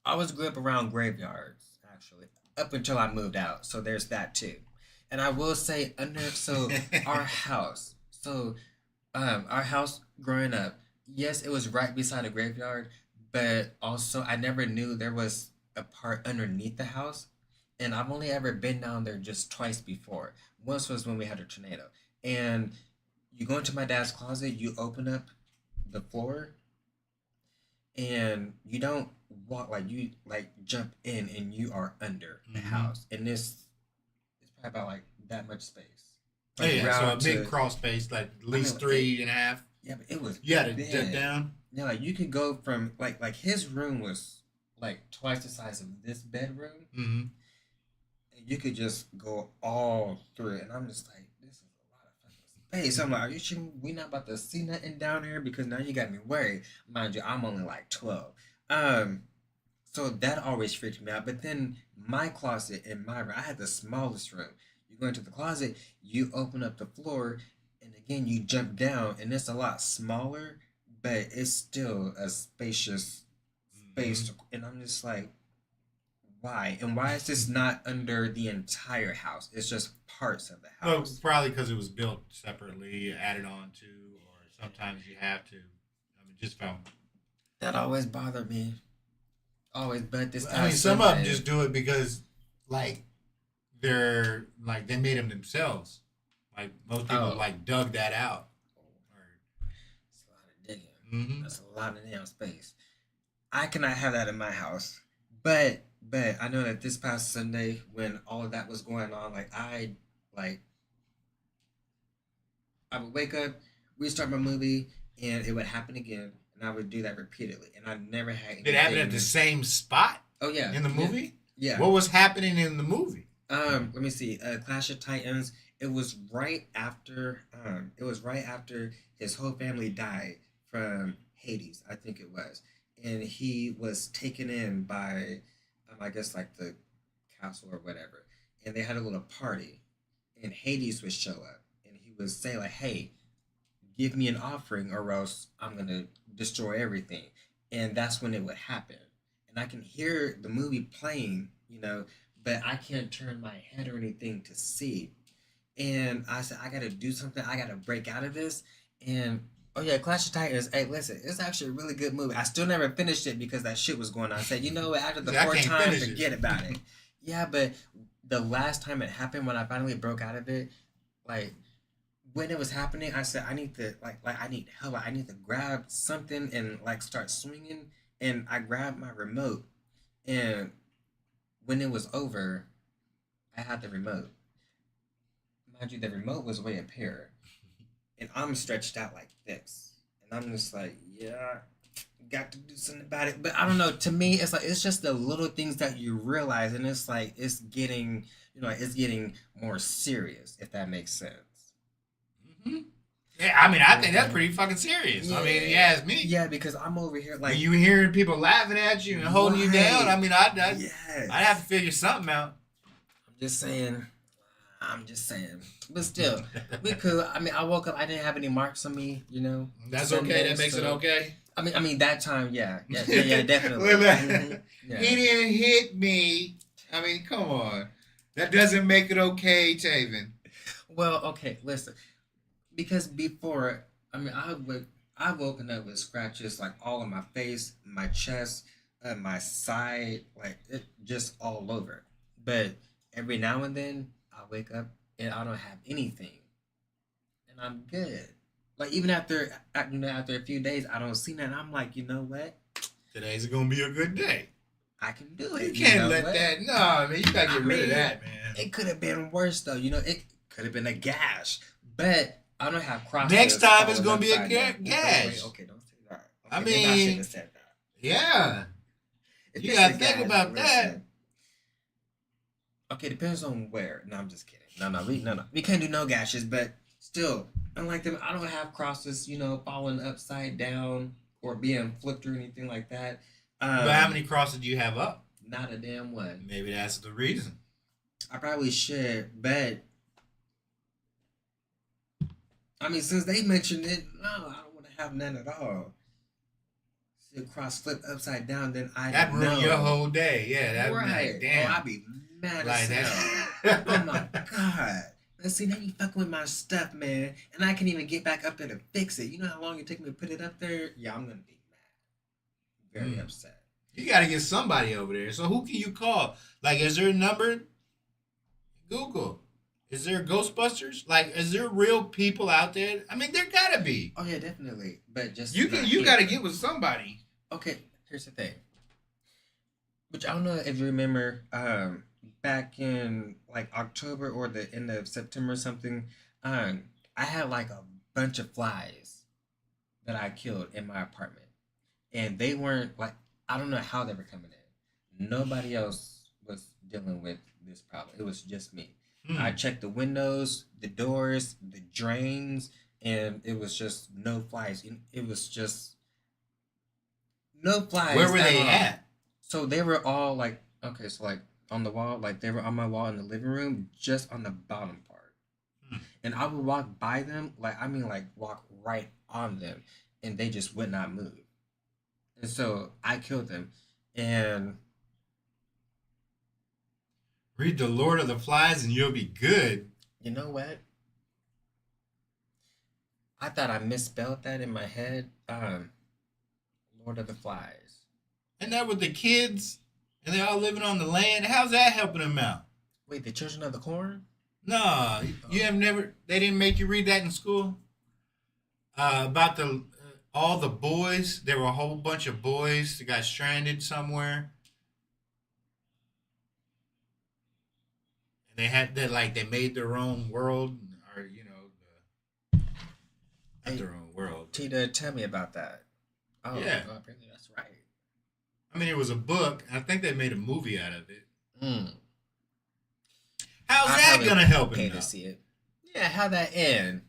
S3: always grew up around graveyards, actually, up until I moved out. So there's that too. And I will say, our house. Our house growing up, yes, it was right beside a graveyard, but also I never knew there was a part underneath the house. And I've only ever been down there just twice before. Once was when we had a tornado. And you go into my dad's closet, you open up the floor, and you don't walk, like you like jump in and you are under the house. And this is probably about like that much space.
S2: Oh,
S3: Like,
S2: yeah, so a
S3: round
S2: big
S3: to-
S2: crawl space, like at least
S3: like,
S2: 3.5.
S3: Yeah, but it was
S2: You had to
S3: big.
S2: jump down.
S3: Yeah, like you could go from like his room was like twice the size of this bedroom.
S2: Mm-hmm.
S3: And you could just go all through it. And I'm just like, this is a lot of fucking space. I'm like, are you sure we not about to see nothing down here? Because now you got me worried. Mind you, I'm only like 12. So that always freaked me out. But then my closet in my room, I had the smallest room. You go into the closet, you open up the floor, and again you jump down, and it's a lot smaller, but it's still a spacious space. And I'm just like, why? And why is this not under the entire house? It's just parts of the
S2: Well,
S3: house.
S2: probably because it was built separately, added on to, or sometimes you have to. I mean, just found.
S3: That always bothered me. Always, but this time.
S2: I mean, some of them just do it because, like, they made them themselves. Like most people, like dug that out.
S3: It's a lot of digging.
S2: Mm-hmm.
S3: That's a lot of damn space. I cannot have that in my house. But I know that this past Sunday, when all of that was going on, I would wake up, restart my movie, and it would happen again, and I would do that repeatedly, and I never had.
S2: Did it happen at the same spot?
S3: Oh yeah.
S2: In the movie?
S3: Yeah.
S2: What was happening in the movie?
S3: Let me see. Clash of Titans. It was right after. It was right after his whole family died from Hades, I think it was, and he was taken in by, I guess like the castle or whatever, and they had a little party, and Hades would show up, and he would say like, "Hey, give me an offering, or else I'm gonna destroy everything," and that's when it would happen, and I can hear the movie playing, but I can't turn my head or anything to see. And I said, I gotta do something. I gotta break out of this. And oh yeah, Clash of Titans. Hey, listen, it's actually a really good movie. I still never finished it because that shit was going on. I said, you know what? After the
S2: I
S3: fourth
S2: can't
S3: time,
S2: finish it.
S3: forget about it. Yeah, but the last time it happened, when I finally broke out of it, like when it was happening, I said, I need to I need help. I need to grab something and like start swinging. And I grabbed my remote, and when it was over, I had the remote. Mind you, the remote was way up here, and I'm stretched out like this, and I'm just like, yeah, got to do something about it. But I don't know. To me, it's like it's just the little things that you realize, and it's like it's getting, it's getting more serious. If that makes sense.
S2: Mm-hmm. Yeah, I mean, I think that's pretty fucking serious. I mean, if you ask me.
S3: Yeah, because I'm over here like
S2: when you hearing people laughing at you and holding you down, I mean, I'd have to figure something out.
S3: I'm just saying. But still, we could. I mean, I woke up. I didn't have any marks on me.
S2: That's
S3: Sunday,
S2: okay. That makes it okay.
S3: I mean, that time, yeah, definitely. Yeah.
S2: He didn't hit me. I mean, come on. That doesn't make it okay, Taven.
S3: Well, okay, listen. Because before, I mean, I've woken up with scratches like all on my face, my chest, my side, like it just all over. But every now and then, I wake up and I don't have anything, and I'm good. Like even after a few days, I don't see that. I'm like, you know what?
S2: Today's gonna be a good day.
S3: I can do it.
S2: You can't let that. No, I mean, you gotta get rid of that, man.
S3: It could have been worse though. It could have been a gash, but I don't have crosses.
S2: Next time it's gonna be a gash.
S3: Okay, don't say that. Okay,
S2: I
S3: maybe I
S2: mean,
S3: shouldn't have said that.
S2: Yeah.
S3: If
S2: You
S3: it's
S2: gotta
S3: a
S2: think
S3: gash,
S2: about that.
S3: listen. Okay, depends on where. No, I'm just kidding. No. We can't do no gashes, but still, unlike them, I don't have crosses, falling upside down or being flipped or anything like that.
S2: But how many crosses do you have up?
S3: Not a damn one.
S2: Maybe that's the reason.
S3: I probably should, but I mean, since they mentioned it, no, I don't want to have none at all. See a cross flip upside down, then
S2: that ruin your whole day. Yeah, that
S3: right.
S2: Like, damn.
S3: Oh, I'd be mad
S2: like
S3: as hell.
S2: that.
S3: Oh my god. Let's see, now you fucking with my stuff, man, and I can't even get back up there to fix it. You know how long it took me to put it up there? Yeah, I'm gonna be mad. Very upset.
S2: You gotta get somebody over there. So who can you call? Like, is there a number? Google. Is there Ghostbusters? Like, is there real people out there? I mean, there gotta be.
S3: Oh yeah, definitely. But just
S2: you gotta get with somebody.
S3: Okay, here's the thing. Which I don't know if you remember, back in like October or the end of September or something, I had like a bunch of flies that I killed in my apartment. And they weren't like, I don't know how they were coming in. Nobody else was dealing with this problem. It was just me. I checked the windows, the doors, the drains, and it was just no flies. It was just no flies.
S2: Where were they at?
S3: So they were all like, okay, so like on the wall, like they were on my wall in the living room, just on the bottom part. And I would walk by them, like walk right on them, and they just would not move. And so I killed them, and
S2: read the Lord of the Flies and you'll be good.
S3: You know what? I thought I misspelled that in my head. Lord of the Flies.
S2: And that with the kids, and they're all living on the land. How's that helping them out?
S3: Wait, the Children of the Corn?
S2: No, you have never. They didn't make you read that in school. About all the boys. There were a whole bunch of boys that got stranded somewhere. They had that, like, they made their own world, or not their own world.
S3: Tita, tell me about that. Oh,
S2: yeah,
S3: apparently that's right.
S2: I mean, it was a book. I think they made a movie out of it. How's
S3: I
S2: that gonna help him?
S3: To see it. Yeah, how that end?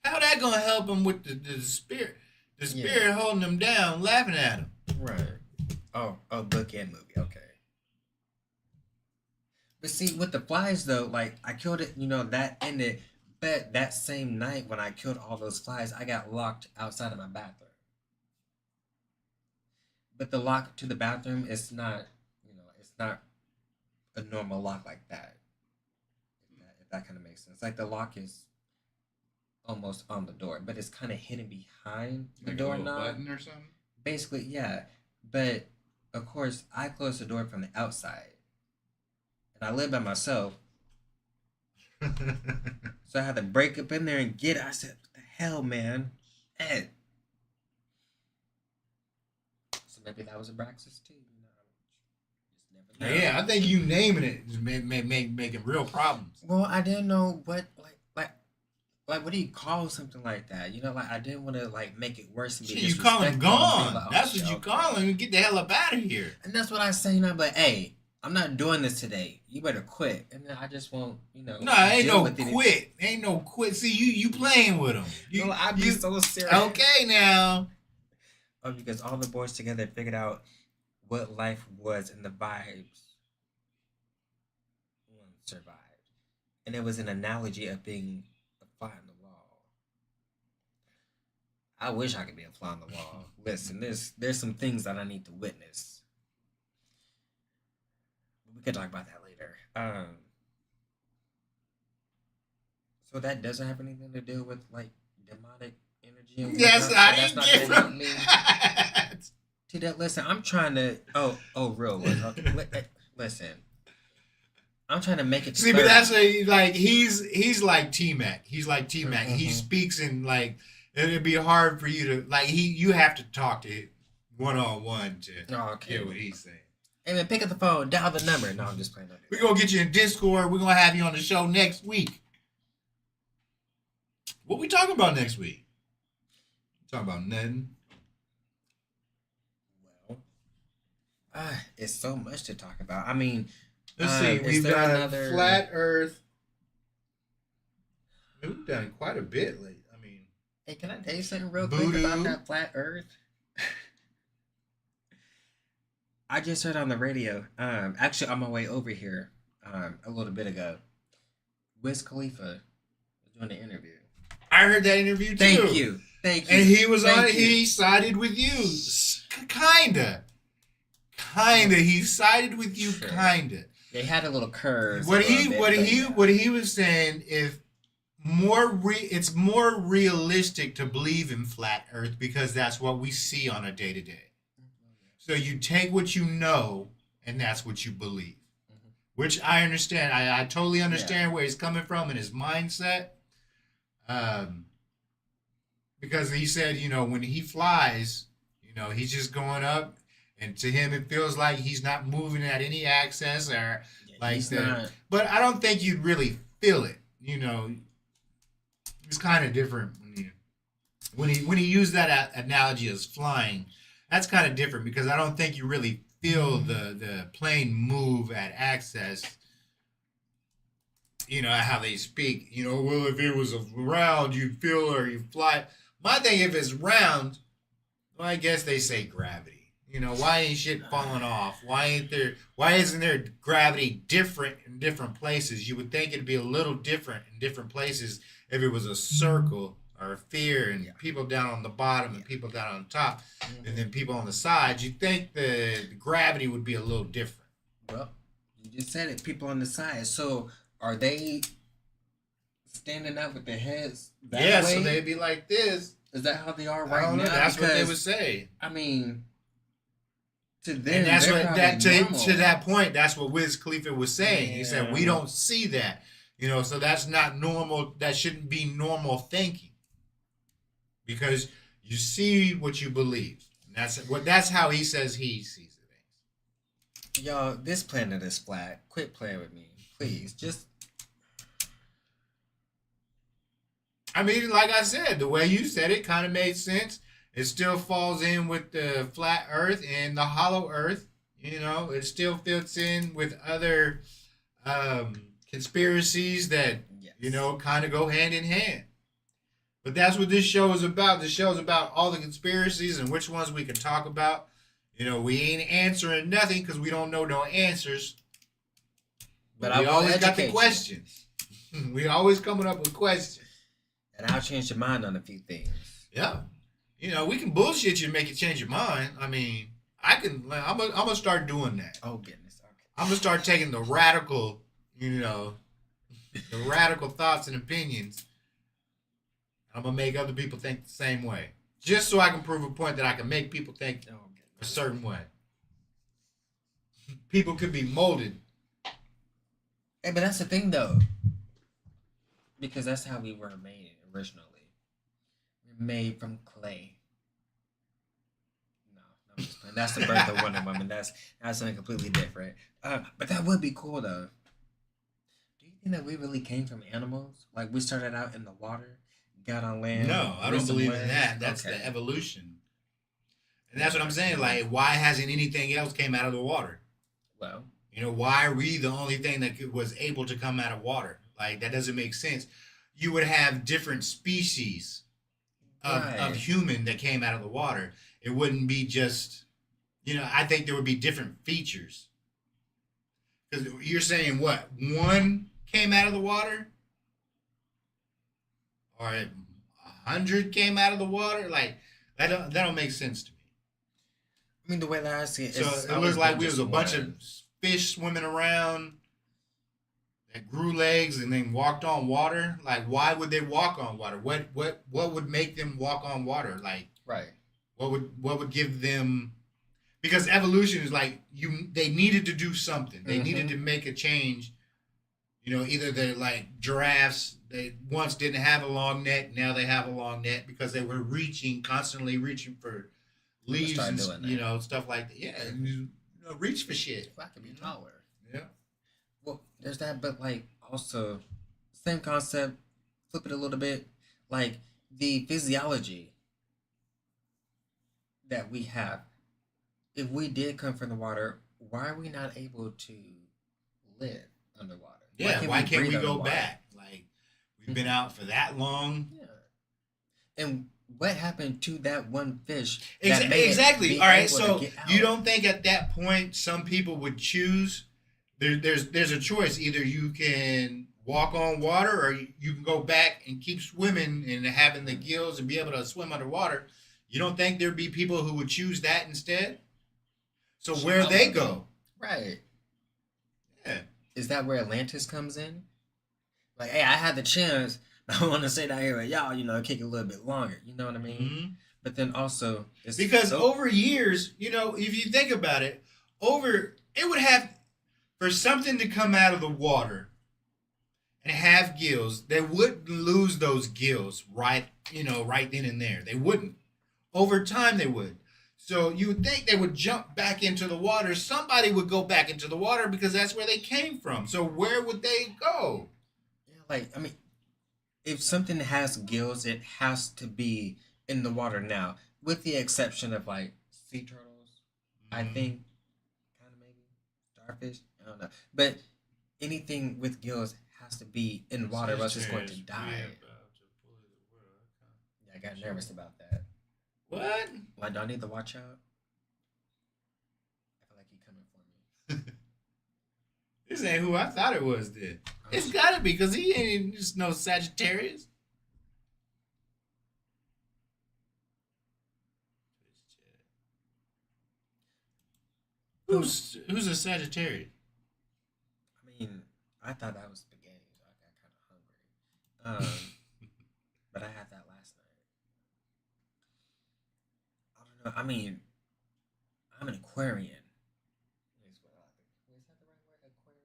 S2: How that gonna help him with the spirit? The spirit holding him down, laughing at him.
S3: Right. Oh, book and movie. Okay. But see, with the flies though, like I killed it, that ended. But that same night when I killed all those flies, I got locked outside of my bathroom. But the lock to the bathroom is not, it's not a normal lock like that. If that kind of makes sense. Like the lock is almost on the door, but it's kind of hidden behind the
S2: Like
S3: door
S2: a little
S3: knob.
S2: button or something.
S3: Basically, yeah. But of course, I closed the door from the outside. And I live by myself. So I had to break up in there and get it. I said, what the hell, man? Ed. So maybe that was a Braxis too. Just never know.
S2: Yeah, I think you naming it is making real problems.
S3: Well, I didn't know what, Like, what do you call something like that? You know, like I didn't want to like make it worse and be
S2: Shit, you call him
S3: disrespectful. I'm
S2: gone.
S3: like, oh,
S2: That's
S3: shit,
S2: what you
S3: okay.
S2: call him. Get the hell up out of here.
S3: And that's what I say, you know. But hey, I'm not doing this today. You better quit. And then I just won't, you know.
S2: No, ain't
S3: deal
S2: no
S3: with it.
S2: quit. Ain't no quit. See, you playing with him.
S3: No, I'd be so serious.
S2: Okay now.
S3: Oh, because all the boys together figured out what life was and the vibes survived. And it was an analogy of being a fly on the wall. I wish I could be a fly on the wall. Listen, there's some things that I need to witness. We could talk about that later. So that doesn't have anything to do with like demonic energy and
S2: Yes,
S3: whatnot?
S2: I
S3: So
S2: didn't
S3: that's
S2: get
S3: not gonna
S2: from
S3: help me. See that? Listen, I'm trying to. Real. Listen, I'm trying to make it. To
S2: See, but
S3: 30.
S2: that's like he's like T-Mac. He's like T-Mac. He speaks in like it'd be hard for you to like you have to talk to him one-on-one to hear what he's saying.
S3: Hey man, pick up the phone, dial the number. No, I'm just playing.
S2: We're gonna get you in Discord. We're gonna have you on the show next week. What we talking about next week? Talking about nothing.
S3: Well, it's so much to talk about. I mean,
S2: Let's see.
S3: is
S2: We've
S3: there
S2: done
S3: another-
S2: flat Earth. We've done quite a bit lately. I mean,
S3: hey, can I tell you something real quick
S2: Voodoo.
S3: about that flat Earth? I just heard on the radio. Actually, on my way over here, a little bit ago, Wiz Khalifa was doing an interview.
S2: I heard that interview too.
S3: Thank you.
S2: And he was
S3: Thank
S2: on.
S3: you.
S2: He sided with you, kinda. He sided with you,
S3: Sure.
S2: kinda.
S3: They had a little curve.
S2: What he was saying is it's more realistic to believe in flat Earth because that's what we see on a day to day. So you take what you know, and that's what you believe, which I understand. I totally understand where he's coming from in his mindset. Because he said, when he flies, he's just going up, and to him it feels like he's not moving at any access or like that.
S3: Not.
S2: But I don't think you'd really feel it. It's kind of different when he used that analogy as flying. That's kind of different because I don't think you really feel the plane move at access. How they speak. Well, if it was round, you'd feel or you fly. My thing, if it's round, well, I guess they say gravity. Why ain't shit falling off? Why isn't there gravity different in different places? You would think it'd be a little different in different places if it was a circle or a sphere and people down on the bottom and people down on top and then people on the sides. You'd think the gravity would be a little different.
S3: Well, you just said it. People on the side. So are they standing up with their heads that way?
S2: So they'd be like this.
S3: Is that how they are
S2: I
S3: right
S2: don't know.
S3: now?
S2: That's what they
S3: Because,
S2: would say.
S3: I mean, to them,
S2: And that's
S3: they're
S2: what
S3: probably normal.
S2: to that point. That's what Wiz Khalifa was saying. He said we
S3: Yeah.
S2: don't see that, so that's not normal. That shouldn't be normal thinking because you see what you believe. And that's how he says he sees the things.
S3: Y'all, this planet is flat. Quit playing with me, please. Just
S2: I mean, like I said, the way you said it kind of made sense. It still falls in with the flat Earth and the hollow Earth. It still fits in with other conspiracies that kind of go hand in hand. But that's what this show is about. This show is about all the conspiracies and which ones we can talk about. We ain't answering nothing because we don't know no answers. But we always got the questions. We always coming up with questions.
S3: and I'll change your mind on a few things.
S2: Yeah. We can bullshit you and make you change your mind. I mean, I'm gonna start doing that.
S3: Oh goodness. Okay.
S2: I'm gonna start taking the radical, the radical thoughts and opinions. I'm gonna make other people think the same way, just so I can prove a point that I can make people think
S3: Oh,
S2: a certain way. People could be molded.
S3: Hey, but that's the thing though, because that's how we were made originally. We're made from clay. No, I'm just playing. That's the birth of Wonder Woman. That's something completely different. But that would be cool though. Do you think that we really came from animals? Like we started out in the water got on land.
S2: No, I
S3: grew
S2: don't
S3: some
S2: believe in
S3: legs?
S2: that. That's
S3: Okay.
S2: the evolution. And that's what I'm saying. Like, why hasn't anything else came out of the water?
S3: Well,
S2: You know, why are we the only thing that was able to come out of water? Like, that doesn't make sense. You would have different species of
S3: Right.
S2: human that came out of the water. It wouldn't be just, you know, I think there would be different features. Because you're saying what? One came out of the water? Or 100 came out of the water? Like, that don't make sense to me.
S3: I mean, the way that I see it,
S2: So
S3: it's
S2: it
S3: always
S2: looks like
S3: been
S2: we was a
S3: just
S2: bunch
S3: one.
S2: of fish swimming around that grew legs and then walked on water. Like, why would they walk on water? What would make them walk on water? Like,
S3: Right.
S2: what would give them? Because evolution is like they needed to do something. They needed to make a change. You know, either they're like giraffes. They once didn't have a long neck. Now they have a long neck because they were constantly reaching for leaves
S3: start
S2: and
S3: doing that.
S2: you know stuff like that. Yeah, you know, reach for shit.
S3: I could be taller.
S2: Yeah.
S3: Well, there's that, but like also, same concept. Flip it a little bit, like the physiology that we have. If we did come from the water, why are we not able to live underwater?
S2: Yeah, why can't we
S3: breathe
S2: go
S3: underwater?
S2: back? Like, we've been out for that long.
S3: Yeah. And what happened to that one fish? that made it
S2: Exactly.
S3: be
S2: All right.
S3: able to
S2: So
S3: get out?
S2: you don't think at that point some people would choose? There's a choice. Either you can walk on water, or you can go back and keep swimming and having the gills and be able to swim underwater. You don't think there'd be people who would choose that instead? So where they go?
S3: Right.
S2: Yeah.
S3: Is that where Atlantis comes in? Like, hey, I had the chance. I want to stay down here with y'all, you know, kick it a little bit longer. You know what I mean?
S2: Mhm.
S3: But then also, it's
S2: Because over years, you know, if you think about it, it would have for something to come out of the water and have gills, they wouldn't lose those gills right then and there. They wouldn't. Over time, they would. So you would think they would jump back into the water. Somebody would go back into the water because that's where they came from. So where would they go?
S3: yeah, like, I mean, if something has gills, it has to be in the water now, with the exception of like sea turtles, I
S2: Mhm.
S3: think, kind of maybe starfish. I don't know, but anything with gills has to be in water, or else it's going to die. Yeah, I got nervous about that.
S2: What?
S3: Like, do I need to watch out? I feel like he's coming for me.
S2: This ain't who I thought it was, then. It's gotta be, because he ain't just no Sagittarius. Who's a Sagittarius?
S3: I mean, I thought that was spaghetti, so I got kind of hungry. But I had that last night. I don't know. I mean, I'm an Aquarian. Is that the right word?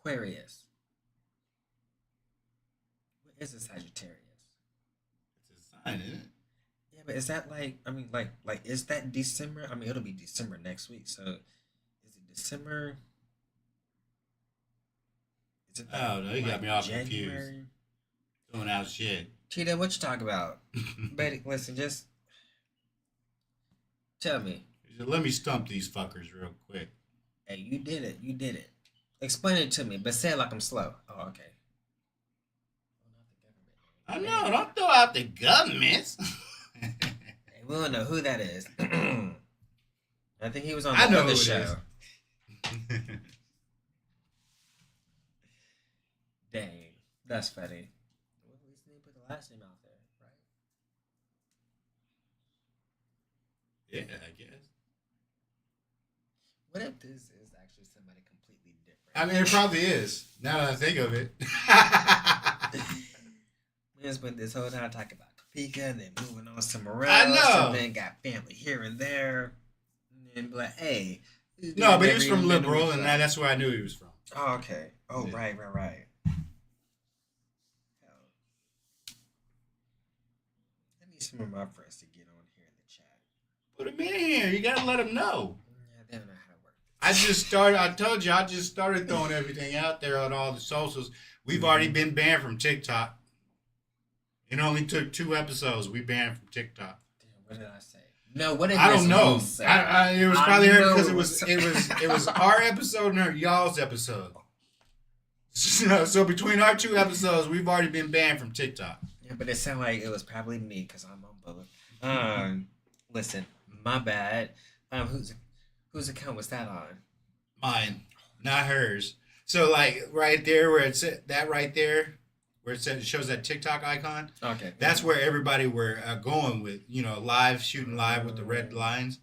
S3: Aquarius. What is a Sagittarius?
S2: It's a sign, isn't it?
S3: Yeah, but is that like? I mean, like, is that December? I mean, it'll be December next week. So, is it December? Is it
S2: Oh, no, you got me all confused.
S3: January?
S2: Throwing out shit.
S3: Cheetah, what you talk about? Betty, listen, just tell me.
S2: Let me stump these fuckers real quick.
S3: Hey, you did it. You did it. Explain it to me, but say it like I'm slow. Oh, okay.
S2: I know, don't throw out the governments.
S3: Hey, we don't know who that is. I think he was on the
S2: I know
S3: other
S2: who it
S3: show.
S2: is.
S3: Dang, that's funny. Well, at least they put the last name out there, right?
S2: Yeah, I guess.
S3: What if this is actually somebody completely different?
S2: I mean, it probably is. Now that I think of it.
S3: We just spent this whole time talking about Topeka and then moving on somewhere
S2: I
S3: else.
S2: know.
S3: And then got family here and there. And then be like, hey. this dude
S2: No, but he was
S3: never
S2: from
S3: even been to
S2: Liberal, and
S3: Woodstock.
S2: that's where I knew he was from.
S3: Oh, okay. Oh,
S2: Yeah.
S3: right. I need some of my friends to get on here in the chat.
S2: Put him in here. You gotta let him know.
S3: Yeah, they don't know how to work.
S2: I told you, I just started throwing everything out there on all the socials. We've already been banned from TikTok. It only took 2 episodes. We banned from TikTok.
S3: Damn, what did I say? No, what did
S2: I
S3: Miss
S2: don't know.
S3: Ruth say?
S2: It was
S3: I
S2: probably her
S3: know
S2: because
S3: it
S2: it was our episode and her y'all's episode. So between our 2 episodes, we've already been banned from TikTok.
S3: Yeah, but it sounded like it was probably me because I'm on both. Listen, my bad. Whose account was that on?
S2: Mine, not hers. So like right there where it's that right there, where it says, shows that TikTok icon.
S3: Okay,
S2: That's where everybody were going with, live, shooting live with the red lines.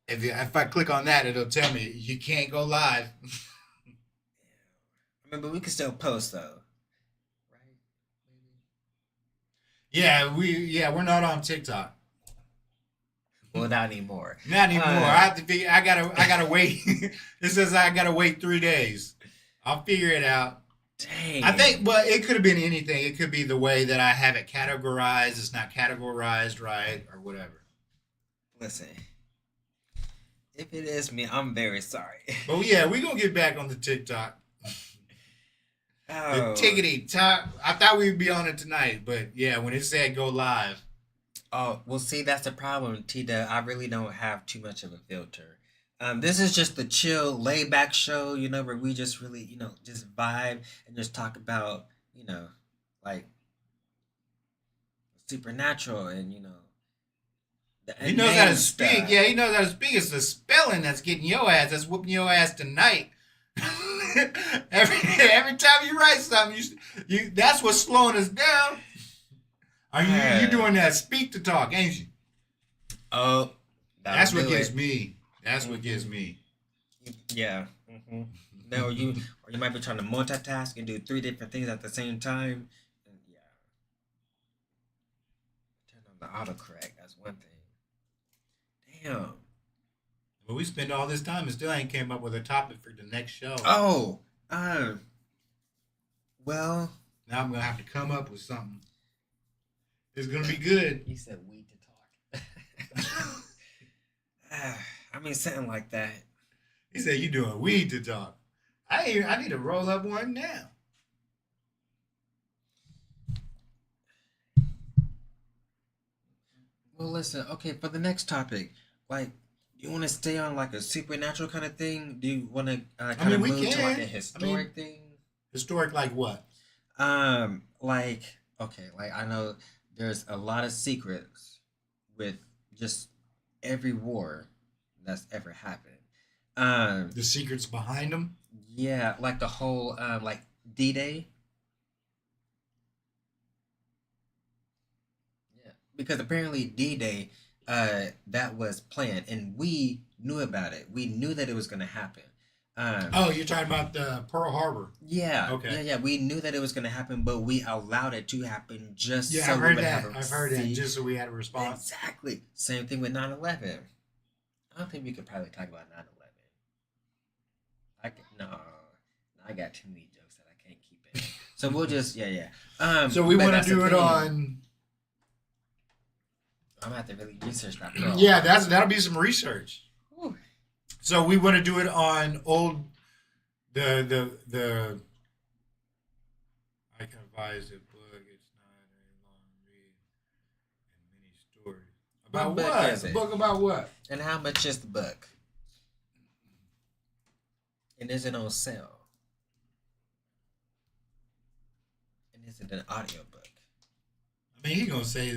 S2: If I click on that, it'll tell me you can't go live.
S3: I mean, but we can still post though, right?
S2: We're not on TikTok.
S3: Well, not anymore.
S2: Not anymore. I gotta wait. It says I gotta wait 3 days. I'll figure it out.
S3: Dang.
S2: I think, but it could have been anything. It could be the way that I have it categorized. It's not categorized right, or whatever.
S3: Listen, if it is me, I'm very sorry.
S2: But yeah, we gonna get back on the TikTok. The
S3: Oh.
S2: tickety top. I thought we'd be on it tonight, but yeah, when it said go live.
S3: Oh, well, see, that's the problem, T-Dub. I really don't have too much of a filter. This is just the chill, laid-back show, where we just really, just vibe and just talk about, like, supernatural and, the
S2: He knows how to
S3: inane
S2: speak.
S3: stuff.
S2: Yeah, he knows how to speak. It's the spelling that's getting your ass. That's whooping your ass tonight. every time you write something, you that's what's slowing us down. Are you doing that speak to talk, ain't you?
S3: Oh,
S2: That's what
S3: do
S2: gets
S3: it.
S2: me. That's what gets me.
S3: Yeah. Mm-hmm. No, or you might be trying to multitask and do 3 different things at the same time. And yeah. Turn on the autocorrect. That's one thing. Damn.
S2: But we spend all this time and still ain't came up with a topic for the next show.
S3: Oh. Well.
S2: Now I'm gonna have to come up with something. It's gonna be good.
S3: You said weed to talk. I mean, something like that.
S2: He said you doing weed to talk. I need to roll up one now.
S3: Well, listen. Okay, for the next topic, like, you want to stay on like a supernatural kind of thing? Do you want to kind of
S2: we
S3: move to like
S2: can.
S3: a historic thing?
S2: Historic like what?
S3: Like, okay, like I know there's a lot of secrets with just every war that's ever happened.
S2: The secrets behind them?
S3: Yeah, like the whole like D-Day. Yeah, because apparently D-Day that was planned and we knew about it. We knew that it was going to happen.
S2: Oh, you're talking about the Pearl Harbor.
S3: Yeah.
S2: Okay.
S3: Yeah. We knew that it was going to happen, but we allowed it to happen just
S2: Yeah,
S3: so
S2: I've
S3: we
S2: heard
S3: would
S2: that.
S3: have a
S2: I've heard that
S3: see-
S2: just so we had a response.
S3: Exactly. Same thing with 9/11. I don't think we could probably talk about 9/11. I got too many jokes that I can't keep in. So we'll just
S2: So we
S3: but
S2: want
S3: that's
S2: to do
S3: the
S2: it
S3: thing.
S2: on.
S3: I'm gonna have to really research that. Pearl
S2: Yeah,
S3: Harbor.
S2: that'll be some research.
S3: Whew.
S2: So we want to do it on old the I can advise the book. It's not a long read and many stories. About
S3: What book
S2: what?
S3: is
S2: A
S3: it?
S2: book about what?
S3: And how much is the book? And is it on sale? And is it an audiobook?
S2: I mean, he gonna say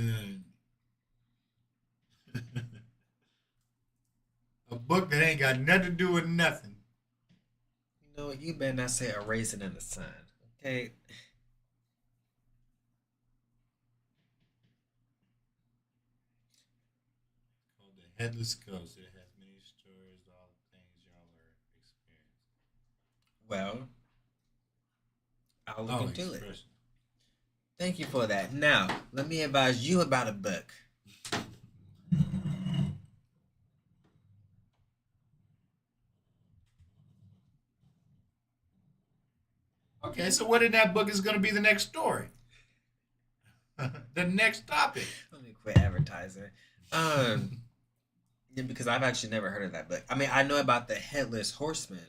S2: a book that ain't got nothing to do with nothing.
S3: You know what? You better not say A Raisin in the Sun. Okay.
S2: Called The Headless Ghost. It has many stories, all the things y'all are experiencing.
S3: Well, I'll look into it.
S2: expression.
S3: Thank you for that. Now, let me advise you about a book.
S2: Okay, so what in that book is going to be the next story? The next topic.
S3: Let me quit advertising. Yeah, because I've actually never heard of that book. I mean, I know about the Headless Horseman.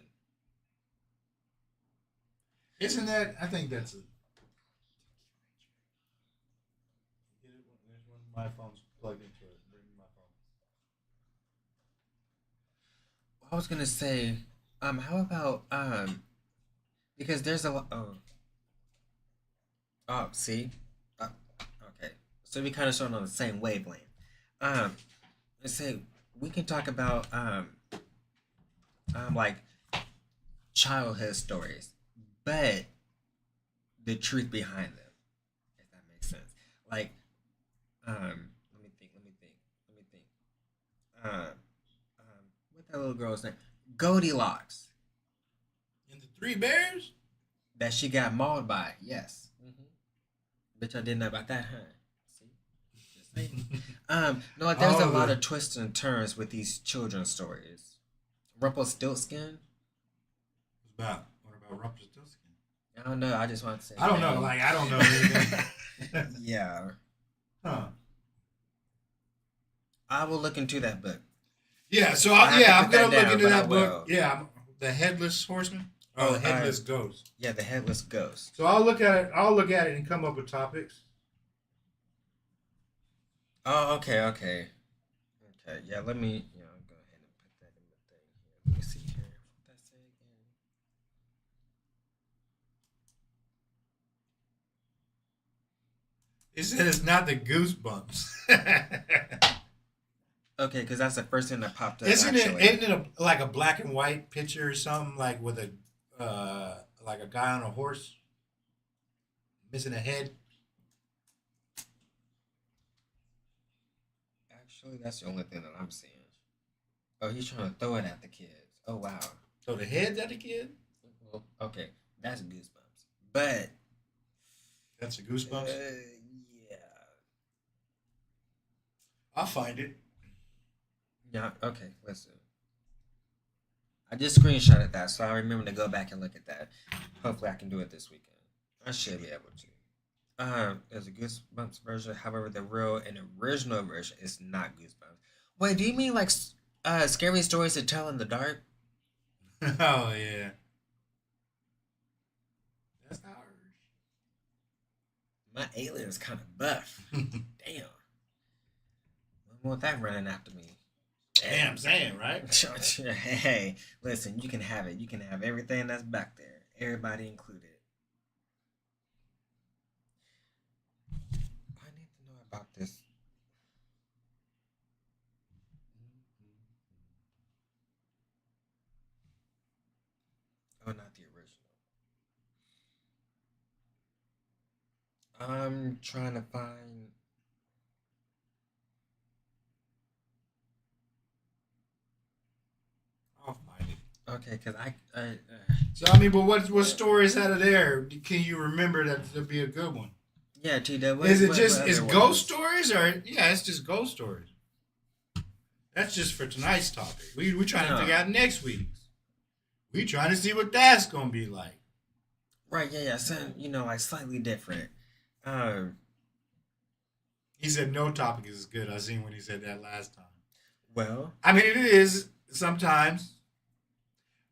S2: Isn't that? I think that's a. my phone's plugged into it. Bring my phone.
S3: I was gonna say, how about because there's a lot. Oh, see, okay. So we kind of sort of on the same wavelength. Let's say we can talk about like childhood stories, but the truth behind them, if that makes sense. Like, let me think. What that little girl's name? Goldilocks.
S2: And the Three Bears?
S3: That she got mauled by. Yes. Bitch, I didn't know about that, huh? See, just saying. No, like there's a lot of twists and turns with these children's stories. Rumpelstiltskin.
S2: What about Rumpelstiltskin?
S3: I don't know. I just want to say.
S2: I don't know. Like I don't know anything.
S3: Yeah.
S2: Huh.
S3: I will look into that book.
S2: Yeah. So
S3: I have to
S2: I'm
S3: put
S2: gonna
S3: that
S2: look
S3: down,
S2: into
S3: but
S2: that
S3: I
S2: book.
S3: will.
S2: Yeah. The Headless Horseman.
S3: Oh,
S2: The Headless Ghost.
S3: Yeah, the Headless Ghost.
S2: So I'll look at it. I'll look at it and come up with topics.
S3: Oh, okay. Yeah, let me. Go ahead and put that in the thing here. Let me see here. What did I say again?
S2: It said it's not the Goosebumps.
S3: Okay, because that's the first thing that popped up.
S2: Isn't
S3: actually.
S2: it like a black and white picture or something, like with a like a guy on a horse missing a head?
S3: Actually, that's the only thing that I'm seeing. Oh, he's trying to throw it at the kids. Oh, wow.
S2: So the head's at the kid?
S3: Well, okay, that's Goosebumps. But
S2: That's a Goosebumps.
S3: yeah.
S2: I'll find it.
S3: Yeah, okay, listen. I just screenshotted that, so I remember to go back and look at that. Hopefully I can do it this weekend. I should be able to. There's a Goosebumps version, however, the real and original version is not Goosebumps. Wait, do you mean like scary stories to tell in the dark?
S2: Oh yeah. That's ours.
S3: My alien is kind of buff. Damn. I don't want that running after me.
S2: Damn, I'm saying, right?
S3: Hey, listen, you can have it. You can have everything that's back there. Everybody included. I need to know about this. Oh, not the original. I'm trying to find.
S2: I'll find it.
S3: Okay, because
S2: So I mean, but what stories out of there can you remember that would be a good one?
S3: yeah, T-Dub.
S2: Is it just is ghost stories or yeah, it's just ghost stories. That's just for tonight's topic. We're trying to figure out next week's. We trying to see what that's gonna be like.
S3: Right, yeah, something, like slightly different.
S2: He said no topic is as good. I seen when he said that last time.
S3: Well,
S2: I mean, it is sometimes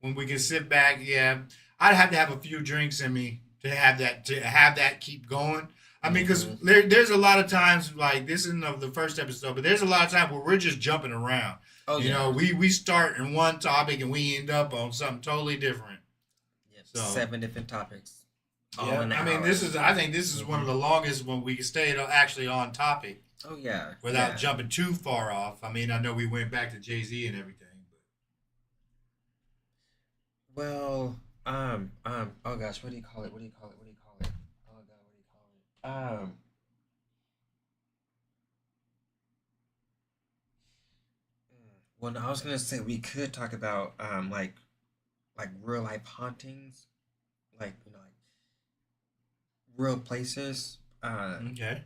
S2: when we can sit back. Yeah, I'd have to have a few drinks in me to have that keep going. I mean, because there's a lot of times like this isn't of the first episode, but there's a lot of times where we're just jumping around.
S3: oh
S2: You know, we start in one topic and we end up on something totally different.
S3: yeah,
S2: so-
S3: 7 different topics. all
S2: Yeah,
S3: in an
S2: I mean,
S3: hour.
S2: I think this is one of the longest when we stayed actually on topic
S3: Oh yeah,
S2: without
S3: yeah.
S2: jumping too far off. I mean, I know we went back to Jay-Z and everything, but
S3: Well, oh gosh, what do you call it? Oh god, what do you call it? Well, no, I was gonna say we could talk about like real life hauntings, like like real places.
S2: okay.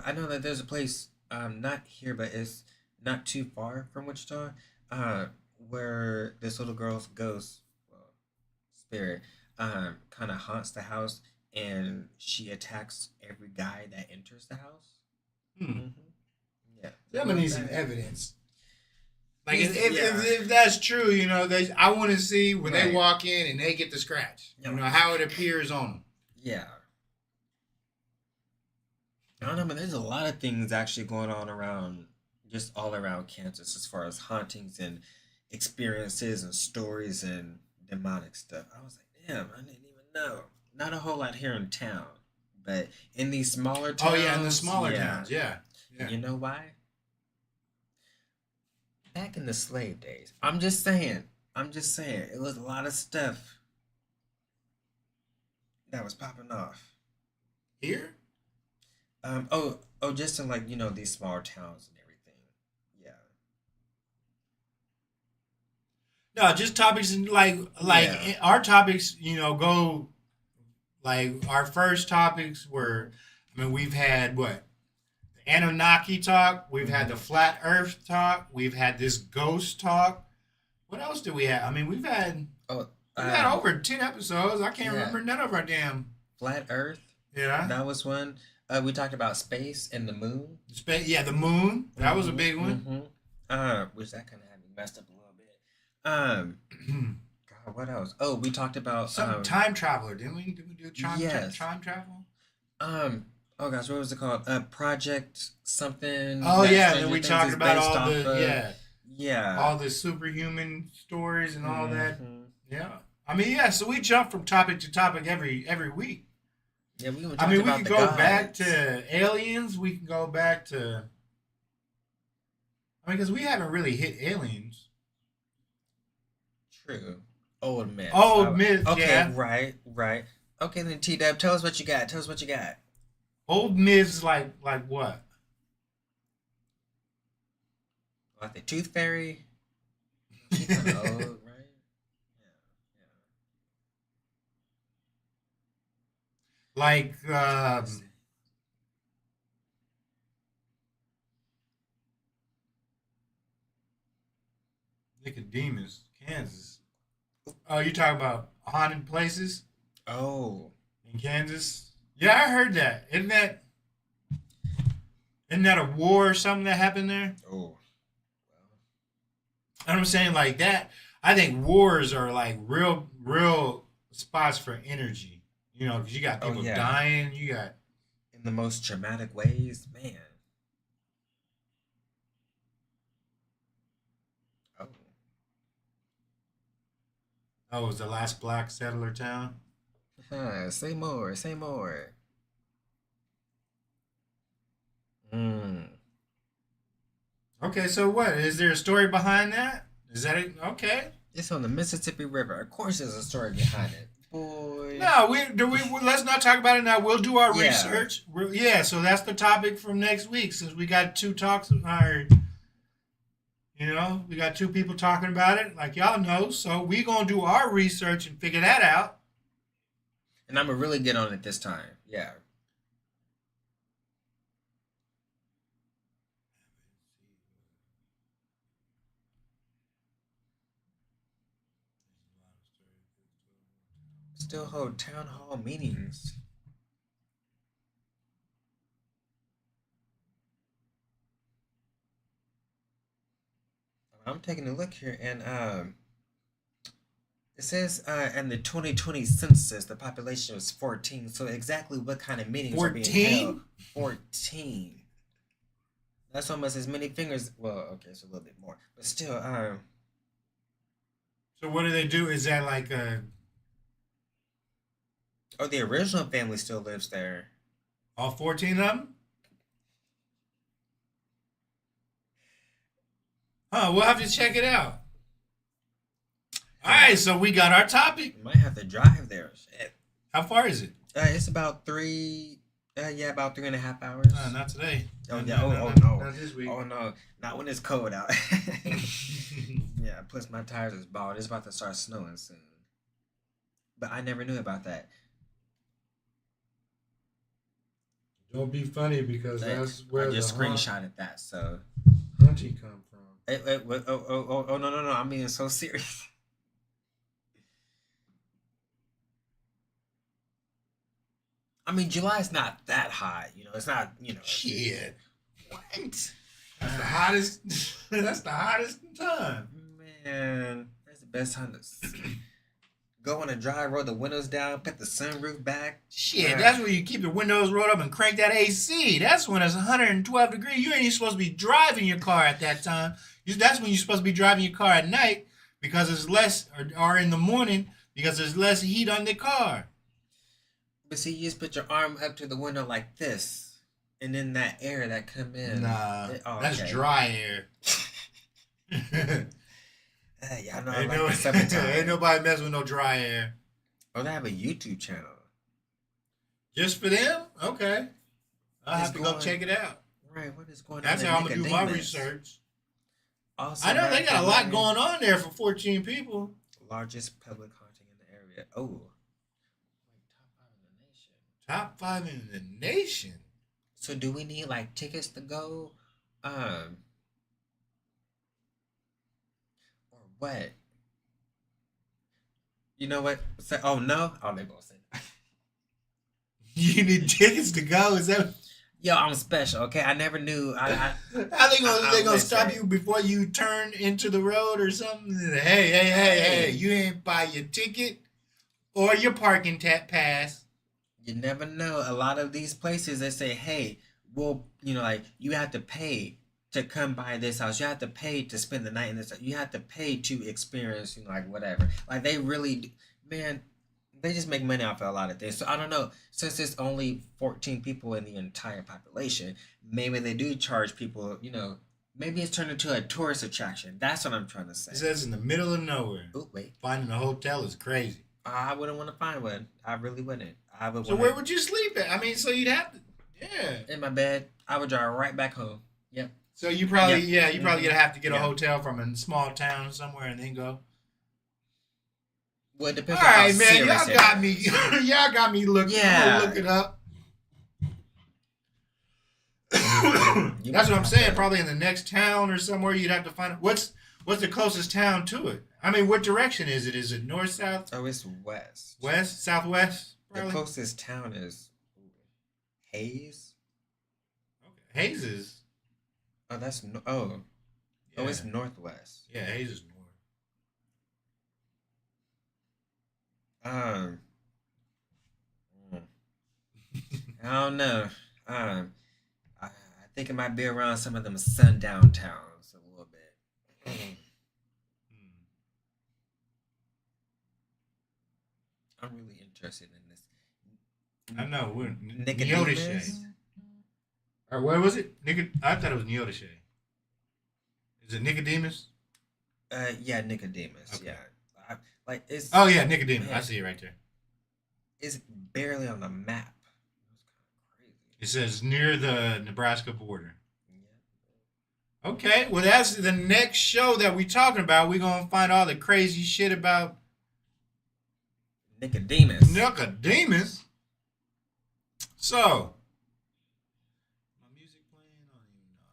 S3: I know that there's a place not here, but it's not too far from Wichita, where this little girl's ghost, well, spirit, kind of haunts the house, and she attacks every guy that enters the house.
S2: Hmm.
S3: Yeah,
S2: I'm gonna need some evidence. Like
S3: Yeah.
S2: if that's true, I want to see when they
S3: Right.
S2: walk in and they get the scratch.
S3: Yeah.
S2: How it appears on
S3: Yeah, I don't know, but there's a lot of things actually going on around, just all around Kansas, as far as hauntings and experiences and stories and demonic stuff. I was like, damn, I didn't even know. Not a whole lot here in town, but in these smaller towns.
S2: Oh yeah, in the smaller towns, yeah.
S3: You know why? Back in the slave days, I'm just saying, it was a lot of stuff that was popping off.
S2: Here?
S3: Just in like, these smaller towns and everything. Yeah.
S2: No, just topics and like
S3: Yeah.
S2: our topics, go like our first topics were. I mean, we've had what the Anunnaki talk, we've had the flat Earth talk, we've had this ghost talk. What else did we have? I mean, we've had over 10 episodes. I can't remember none of our damn
S3: Flat Earth.
S2: Yeah,
S3: That was one. We talked about space and the moon.
S2: yeah, the moon. That was a big one.
S3: Which that kind of had me messed up a little bit. God, what else? Oh, we talked about
S2: Some time traveler, didn't we? Did we do time travel?
S3: Oh gosh, what was it called? Project something.
S2: Oh
S3: that
S2: yeah,
S3: Stranger
S2: then we
S3: Things
S2: talked
S3: is
S2: about
S3: based
S2: all
S3: off
S2: the
S3: of. Yeah.
S2: all the superhuman stories and all that.
S3: Mhm.
S2: Yeah, I mean, yeah. So we jump from topic to topic every week.
S3: Yeah, we
S2: I mean, we
S3: about
S2: could
S3: the
S2: go back
S3: gods.
S2: to aliens. We can go back to. I mean, because we haven't really hit aliens.
S3: True. Old myths.
S2: Old myths,
S3: Okay,
S2: yeah.
S3: right. Okay, then T-Dub, tell us what you got.
S2: Old myths like what?
S3: Like the Tooth Fairy. She's kind of old, right?
S2: Like Nicodemus, Kansas. Oh, you talking about haunted places
S3: Oh.
S2: in Kansas? Yeah, I heard that. Isn't that a war or something that happened there?
S3: Oh.
S2: And I'm saying like that. I think wars are like real spots for energy. Because you got people
S3: yeah.
S2: dying. You got
S3: In the most traumatic ways, man.
S2: it was the last black settler town.
S3: Say more. Mm.
S2: Okay, so what is there a story behind that? Is that it? Okay.
S3: It's on the Mississippi River. Of course, there's a story behind it. Boy.
S2: No, let's not talk about it now. We'll do our
S3: Yeah.
S2: research. So that's the topic from next week since we got two talks. We got two people talking about it, like y'all know. So we gonna do our research and figure that out.
S3: And I'm going to really get on it this time. Yeah. Still hold town hall meetings. I'm taking a look here, and it says in the 2020 census, the population was 14. So exactly what kind of meetings are being
S2: 14?
S3: held? 14. That's almost as many fingers. Well, okay, it's a little bit more, but still.
S2: So what do they do? Is that like
S3: Oh, the original family still lives there.
S2: all 14 of them? Huh, we'll have to check it out. All right, so we got our topic.
S3: You might have to drive there. Shit.
S2: How far is it?
S3: It's about 3. About 3.5 hours.
S2: Not today.
S3: Oh,
S2: Not-
S3: yeah.
S2: not-
S3: Oh,
S2: not-
S3: no.
S2: Not this week.
S3: Oh no, not when it's cold out. Yeah, plus my tires is bald. It's about to start snowing soon. But I never knew about that.
S2: Don't be funny because that's where
S3: I just
S2: the
S3: screenshotted that. So,
S2: hunty come from.
S3: oh, no! I'm being so serious. I mean, July's not that hot. It's not.
S2: Shit. What? That's the hottest. That's the hottest time.
S3: Man, that's the best time to Go on a drive, roll the windows down, put the sunroof back.
S2: Shit,
S3: Yeah.
S2: that's where you keep your windows rolled up and crank that AC. That's when it's 112 degrees. You ain't even supposed to be driving your car at that time. That's when you're supposed to be driving your car at night because it's less, or in the morning because there's less heat on the car.
S3: But see, you just put your arm up to the window like this, and then that air that come in.
S2: Nah,
S3: oh,
S2: that's
S3: okay.
S2: dry air.
S3: Hey, y'all know I
S2: ain't,
S3: like
S2: no,
S3: the summertime.
S2: ain't nobody messing with no dry air.
S3: Oh, they have a YouTube channel.
S2: Just for them? Okay. I'll
S3: It's
S2: have to go
S3: going-
S2: check it out.
S3: Right, what is going
S2: That's
S3: on?
S2: how I'm going to do my
S3: Nicodemus?
S2: research.
S3: Also,
S2: I know they got a lot
S3: recommend
S2: going on there for 14 people.
S3: Largest public haunting in the area. Oh.
S2: Top 5 in the nation.
S3: So do we need like tickets to go? Or what? You know what? Say, oh no? Oh, they both say that.
S2: You need tickets to go? Is that...
S3: Yo, I'm special, okay? I never knew.
S2: How they gonna
S3: I'm
S2: stop
S3: listening.
S2: you before you turn into the road or something? Hey! You ain't buy your ticket or your parking pass.
S3: You never know. A lot of these places, they say, hey, well, you know, like, you have to pay to come by this house. You have to pay to spend the night in this. You have to pay to experience, you know, like, whatever. Like, they really, man, they just make money off of a lot of things. So, I don't know. Since there's only 14 people in the entire population, maybe they do charge people, you know, maybe it's turned into a tourist attraction. That's what I'm trying to say.
S2: It says in the middle of nowhere.
S3: Oh, wait.
S2: Finding a hotel is crazy.
S3: I wouldn't want to find one. I really wouldn't. I would
S2: So where would you sleep at? I mean, so you'd have to, yeah.
S3: in my bed. I would drive right back home. Yep.
S2: So you probably,
S3: Yeah.
S2: you probably gonna have to get a
S3: Yeah.
S2: hotel from a small town somewhere and then go.
S3: Well, it
S2: All
S3: depends on how
S2: right, man,
S3: serious
S2: y'all
S3: it
S2: got
S3: is.
S2: me. Y'all got me looking.
S3: Yeah.
S2: Look it up.
S3: You
S2: That's what I'm
S3: might
S2: saying.
S3: have to-
S2: Probably in the next town or somewhere, you'd have to find. What's the closest town to it? I mean, what direction is it? Is it north, south,
S3: Oh, it's west.
S2: west, southwest?
S3: The
S2: Probably.
S3: closest town is Hayes.
S2: Okay. Hayes is.
S3: Oh, that's oh,
S2: Yeah.
S3: it's northwest.
S2: Yeah, Hayes is north.
S3: Mm, I don't know. I think it might be around some of them sundown towns a little bit. I'm really interested in this.
S2: I know. We're
S3: Nicodemus?
S2: Neodesha. Or what was it? I thought it was Neodesha. Is it Nicodemus?
S3: Yeah, Nicodemus.
S2: Okay.
S3: Yeah, like it's.
S2: Oh yeah, Nicodemus. I
S3: Man.
S2: see it right there.
S3: It's barely on the map.
S2: It says near the Nebraska border.
S3: Yeah.
S2: Okay, well that's the next show that we're talking about. We're gonna find all the crazy shit about
S3: Nicodemus.
S2: Nicodemus. So, my music playing? I don't even know. I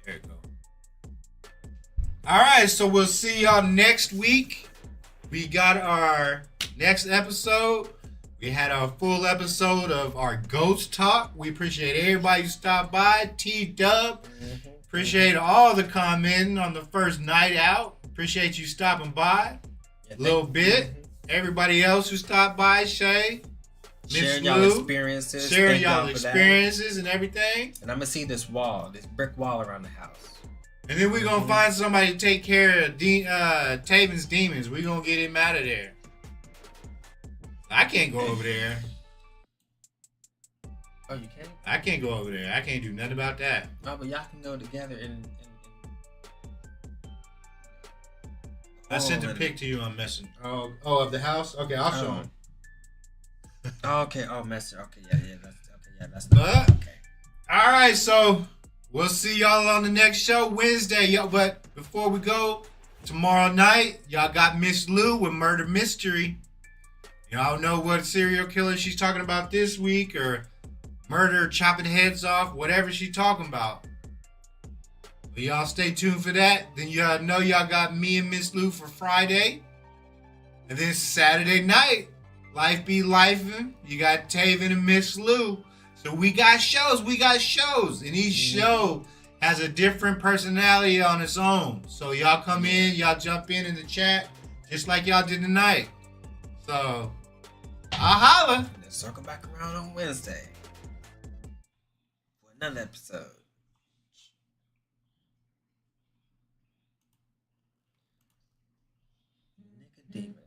S2: don't think it is. There you go. All right, so we'll see y'all next week. We got our next episode. We had our full episode of our ghost talk. We appreciate everybody who stopped by. T-Dub. Appreciate all the commenting on the first night out. Appreciate you stopping by a little bit. Everybody else who stopped by, Shay, Miss
S3: Sharing y'all
S2: Lou,
S3: experiences.
S2: sharing
S3: Thank
S2: y'all
S3: for that.
S2: experiences and everything.
S3: And I'm gonna see this wall, this brick wall around the house.
S2: And then we're going to find somebody to take care of Taven's demons. We're going to get him out of there. I can't go over there.
S3: Oh, you can?
S2: I can't go over there. I can't do nothing about that.
S3: No, but y'all can go together and
S2: I sent a
S3: and-
S2: pic to you on Messenger. Oh, of the house? Okay, I'll show him.
S3: Oh, okay. Oh, messenger. Okay, that's
S2: But-
S3: okay.
S2: All right, so we'll see y'all on the next show Wednesday. Yo, but before we go, tomorrow night, y'all got Miss Lou with Murder Mystery. Y'all know what serial killer she's talking about this week, or murder, chopping heads off, whatever she's talking about. But y'all stay tuned for that. Then y'all know y'all got me and Miss Lou for Friday. And then Saturday night, Life Be Lifing. You got Taven and Miss Lou. So we got shows. And each show has a different personality on its own. So y'all come in, y'all jump in the chat, just like y'all did tonight. So, I'll holla.
S3: And then circle back around on Wednesday for another episode. Nicodemus.